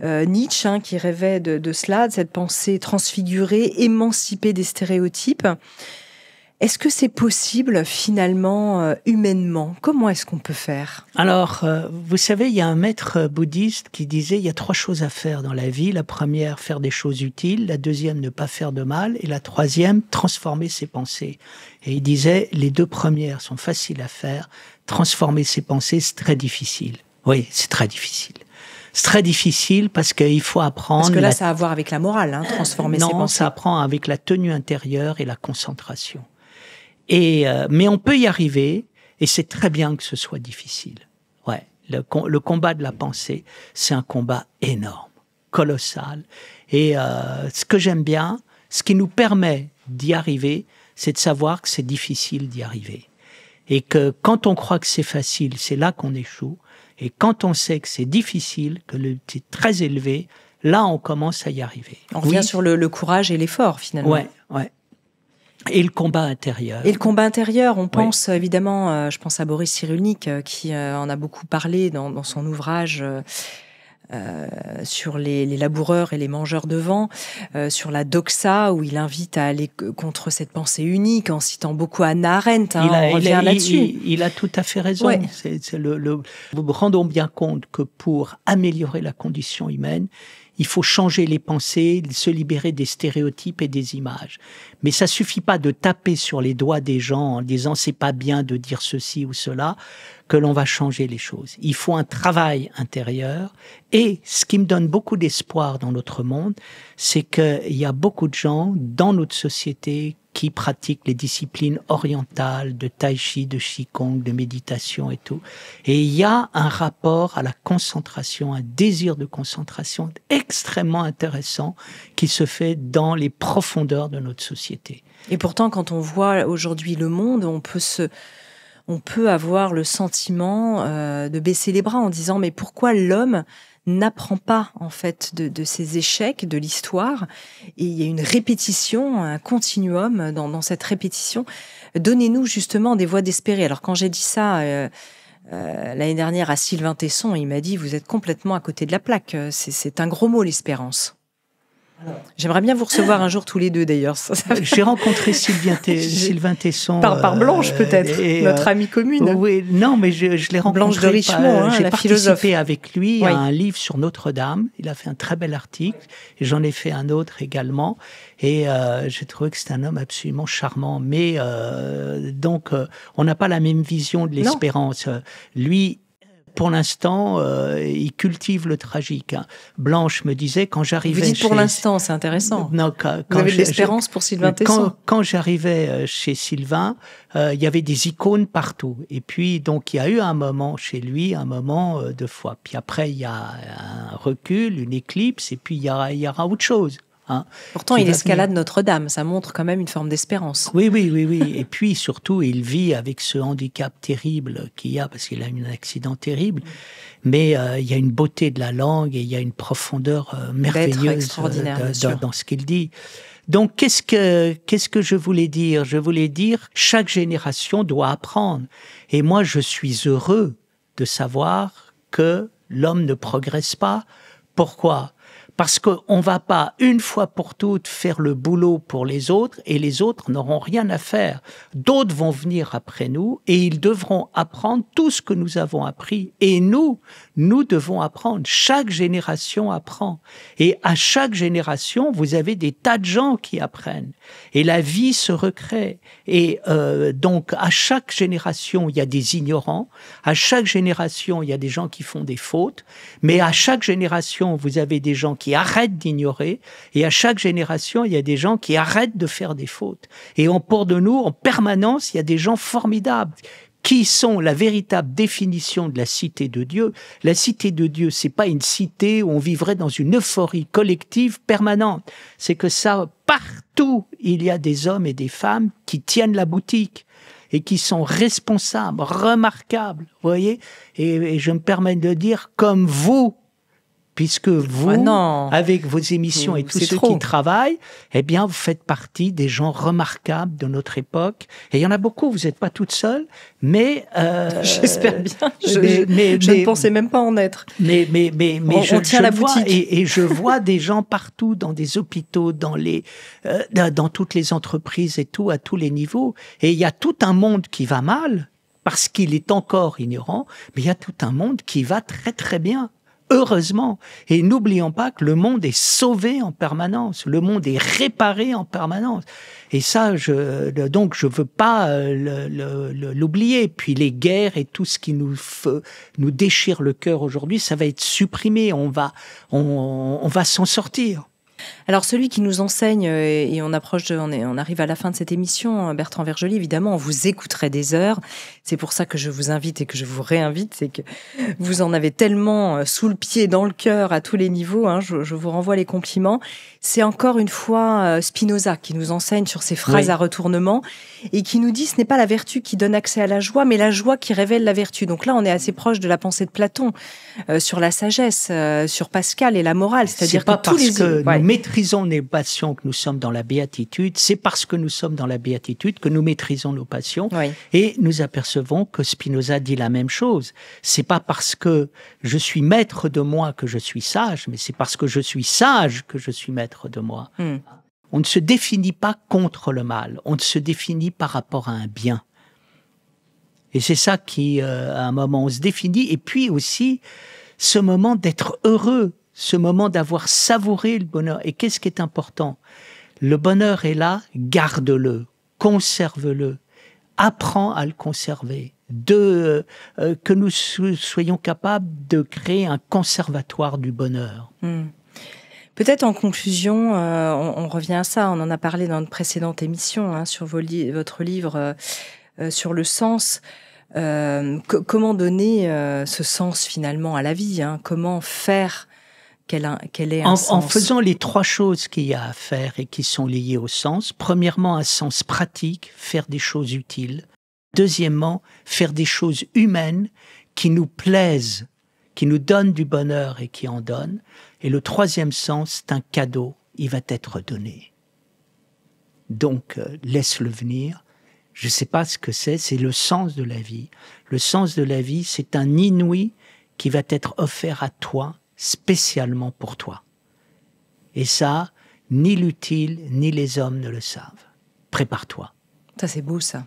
Nietzsche, qui rêvait de cela, de cette pensée transfigurée, émancipée des stéréotypes. Est-ce que c'est possible, finalement, humainement? Comment est-ce qu'on peut faire? Alors, vous savez, il y a un maître bouddhiste qui disait, il y a 3 choses à faire dans la vie. La première, faire des choses utiles. La deuxième, ne pas faire de mal. Et la troisième, transformer ses pensées. Et il disait, les 2 premières sont faciles à faire. Transformer ses pensées, c'est très difficile. Oui, c'est très difficile. C'est très difficile parce qu'il faut apprendre... Parce que là, ça a à voir avec la morale, transformer ses pensées. Non, ça apprend avec la tenue intérieure et la concentration. Mais on peut y arriver, et c'est très bien que ce soit difficile. Ouais, le combat de la pensée, c'est un combat énorme, colossal. Et ce que j'aime bien, ce qui nous permet d'y arriver, c'est de savoir que c'est difficile d'y arriver. Et que quand on croit que c'est facile, c'est là qu'on échoue. Et quand on sait que c'est difficile, que c'est très élevé, là, on commence à y arriver. On revient sur le courage et l'effort, finalement. Ouais. Et le combat intérieur. On pense évidemment, je pense à Boris Cyrulnik qui en a beaucoup parlé dans son ouvrage sur les laboureurs et les mangeurs de vent, sur la doxa où il invite à aller contre cette pensée unique en citant beaucoup Hannah Arendt. On revient là-dessus. Il a tout à fait raison. Ouais. Nous nous rendons bien compte que pour améliorer la condition humaine, il faut changer les pensées, se libérer des stéréotypes et des images. Mais ça suffit pas de taper sur les doigts des gens en disant c'est pas bien de dire ceci ou cela que l'on va changer les choses. Il faut un travail intérieur. Et ce qui me donne beaucoup d'espoir dans notre monde, c'est qu'il y a beaucoup de gens dans notre société qui pratiquent les disciplines orientales de tai chi, de qigong, de méditation et tout. Et il y a un rapport à la concentration, un désir de concentration extrêmement intéressant qui se fait dans les profondeurs de notre société. Et pourtant, quand on voit aujourd'hui le monde, on peut avoir le sentiment de baisser les bras en disant « mais pourquoi l'homme n'apprend pas en fait de ses échecs, de l'histoire ?» Et il y a une répétition, un continuum dans cette répétition. Donnez-nous justement des voies d'espérer. Alors quand j'ai dit ça l'année dernière à Sylvain Tesson, il m'a dit « vous êtes complètement à côté de la plaque, c'est un gros mot l'espérance ». J'aimerais bien vous recevoir un jour tous les deux d'ailleurs. J'ai rencontré Sylvain Tesson. Par Blanche peut-être, notre amie commune. Oui, non, mais je l'ai rencontré. Blanche de Richemont, j'ai la participé philosophe. avec lui à un livre sur Notre-Dame. Il a fait un très bel article et j'en ai fait un autre également. Et j'ai trouvé que c'est un homme absolument charmant. Mais donc, on n'a pas la même vision de l'espérance. Lui pour l'instant, il cultive le tragique. Hein. Blanche me disait, quand j'arrivais... Vous dites pour l'instant, c'est intéressant. Non, vous avez de l'espérance pour Sylvain Tesson. Quand j'arrivais chez Sylvain, il y avait des icônes partout. Et puis, donc, il y a eu un moment chez lui, un moment de foi. Puis après, il y a un recul, une éclipse, et puis il y aura autre chose. Hein, pourtant, il escalade Notre-Dame, ça montre quand même une forme d'espérance. Oui. Et puis surtout, il vit avec ce handicap terrible qu'il y a, parce qu'il a eu un accident terrible. Mais il y a une beauté de la langue et il y a une profondeur merveilleuse dans ce qu'il dit. Donc, qu'est-ce que je voulais dire ? Je voulais dire, chaque génération doit apprendre. Et moi, je suis heureux de savoir que l'homme ne progresse pas. Pourquoi ? Parce qu'on ne va pas, une fois pour toutes, faire le boulot pour les autres et les autres n'auront rien à faire. D'autres vont venir après nous et ils devront apprendre tout ce que nous avons appris. Et nous devons apprendre. Chaque génération apprend. Et à chaque génération, vous avez des tas de gens qui apprennent. Et la vie se recrée. Et donc, à chaque génération, il y a des ignorants. À chaque génération, il y a des gens qui font des fautes. Mais à chaque génération, vous avez des gens qui arrêtent d'ignorer, et à chaque génération, il y a des gens qui arrêtent de faire des fautes. Et pour de nous, en permanence, il y a des gens formidables qui sont la véritable définition de la cité de Dieu. La cité de Dieu, c'est pas une cité où on vivrait dans une euphorie collective permanente. C'est que ça, partout, il y a des hommes et des femmes qui tiennent la boutique et qui sont responsables, remarquables, vous voyez. Et je me permets de dire, comme vous, puisque vous, avec vos émissions et tous ceux qui travaillent, eh bien, vous faites partie des gens remarquables de notre époque. Et il y en a beaucoup, vous n'êtes pas toute seule, mais... J'espère bien, je ne pensais même pas en être. Mais on tient la boutique. Et je vois des gens partout, dans des hôpitaux, dans toutes les entreprises et tout, à tous les niveaux. Et il y a tout un monde qui va mal, parce qu'il est encore ignorant, mais il y a tout un monde qui va très très bien. Heureusement. Et n'oublions pas que le monde est sauvé en permanence. Le monde est réparé en permanence. Et ça, donc, je veux pas l'oublier. Puis les guerres et tout ce qui nous déchire le cœur aujourd'hui, ça va être supprimé. On va s'en sortir. Alors celui qui nous enseigne, et on arrive à la fin de cette émission, Bertrand Vergely, évidemment, on vous écouterait des heures. C'est pour ça que je vous invite et que je vous réinvite, c'est que vous en avez tellement sous le pied, dans le cœur, à tous les niveaux. Hein, je vous renvoie les compliments. C'est encore une fois Spinoza qui nous enseigne sur ces phrases à retournement et qui nous dit ce n'est pas la vertu qui donne accès à la joie, mais la joie qui révèle la vertu. Donc là, on est assez proche de la pensée de Platon sur la sagesse, sur Pascal et la morale. C'est-à-dire que tous les nous maîtrisons les passions que nous sommes dans la béatitude, c'est parce que nous sommes dans la béatitude que nous maîtrisons nos passions. Oui. Et nous apercevons que Spinoza dit la même chose. C'est pas parce que je suis maître de moi que je suis sage, mais c'est parce que je suis sage que je suis maître de moi. On ne se définit pas contre le mal, on se définit par rapport à un bien. Et c'est ça qui, à un moment, on se définit. Et puis aussi, ce moment d'être heureux, ce moment d'avoir savouré le bonheur. Et qu'est-ce qui est important ? Le bonheur est là, garde-le, conserve-le, apprends à le conserver. Que nous soyons capables de créer un conservatoire du bonheur. Peut-être en conclusion, on revient à ça, on en a parlé dans une précédente émission, sur votre livre sur le sens. Comment donner ce sens finalement à la vie, comment faire qu'elle ait un sens. En faisant les 3 choses qu'il y a à faire et qui sont liées au sens. Premièrement, un sens pratique, faire des choses utiles. Deuxièmement, faire des choses humaines qui nous plaisent, qui nous donnent du bonheur et qui en donnent. Et le 3e sens, c'est un cadeau, il va être donné. Donc, laisse-le venir. Je ne sais pas ce que c'est le sens de la vie. Le sens de la vie, c'est un inouï qui va être offert à toi, spécialement pour toi. Et ça, ni l'utile, ni les hommes ne le savent. Prépare-toi. Ça, c'est beau, ça.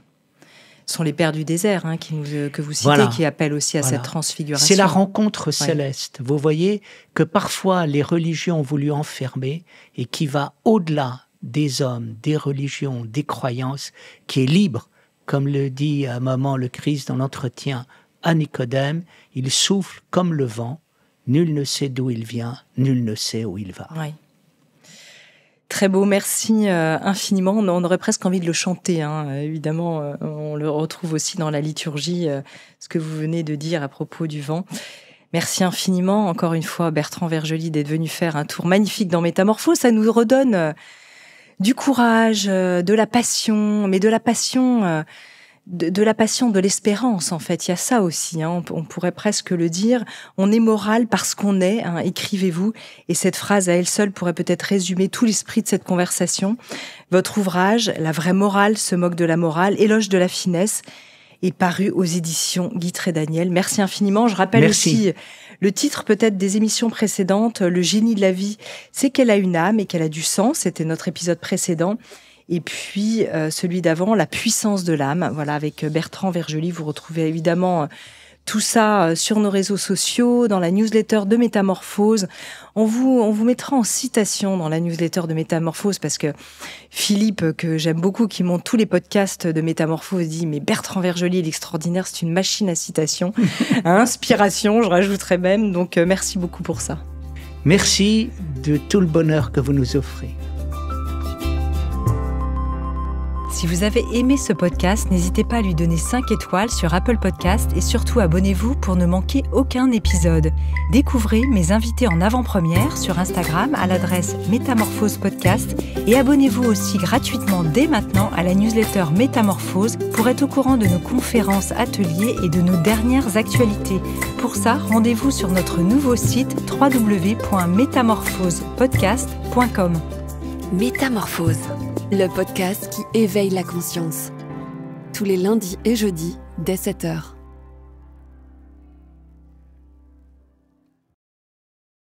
Ce sont les pères du désert que vous citez, qui appellent aussi à cette transfiguration. C'est la rencontre céleste. Vous voyez que parfois, les religions ont voulu enfermer et qui va au-delà des hommes, des religions, des croyances, qui est libre, comme le dit à un moment le Christ dans l'entretien à Nicodème, il souffle comme le vent, nul ne sait d'où il vient, nul ne sait où il va. Oui. Très beau, merci infiniment. On aurait presque envie de le chanter, évidemment. On le retrouve aussi dans la liturgie, ce que vous venez de dire à propos du vent. Merci infiniment, encore une fois, Bertrand Vergely, d'être venu faire un tour magnifique dans Métamorphose. Ça nous redonne du courage, de la passion, mais de la passion... De la passion, de l'espérance, en fait. Il y a ça aussi, on pourrait presque le dire. On est moral parce qu'on est, écrivez-vous. Et cette phrase à elle seule pourrait peut-être résumer tout l'esprit de cette conversation. Votre ouvrage, La vraie morale se moque de la morale, éloge de la finesse, est paru aux éditions Guitry Daniel. Merci infiniment. Je rappelle aussi le titre peut-être des émissions précédentes, Le génie de la vie, c'est qu'elle a une âme et qu'elle a du sens. C'était notre épisode précédent. Et puis celui d'avant, La puissance de l'âme, voilà, avec Bertrand Vergely. Vous retrouvez évidemment tout ça sur nos réseaux sociaux, dans la newsletter de Métamorphose. On vous mettra en citation dans la newsletter de Métamorphose, parce que Philippe, que j'aime beaucoup, qui monte tous les podcasts de Métamorphose, dit « Mais Bertrand Vergely, il est extraordinaire, c'est une machine à citation, à inspiration, je rajouterais même. » Donc merci beaucoup pour ça. Merci de tout le bonheur que vous nous offrez. Si vous avez aimé ce podcast, n'hésitez pas à lui donner 5 étoiles sur Apple Podcast et surtout abonnez-vous pour ne manquer aucun épisode. Découvrez mes invités en avant-première sur Instagram à l'adresse Métamorphose Podcast et abonnez-vous aussi gratuitement dès maintenant à la newsletter Métamorphose pour être au courant de nos conférences, ateliers et de nos dernières actualités. Pour ça, rendez-vous sur notre nouveau site www.métamorphosepodcast.com. Métamorphose, le podcast qui éveille la conscience. Tous les lundis et jeudis dès 7h.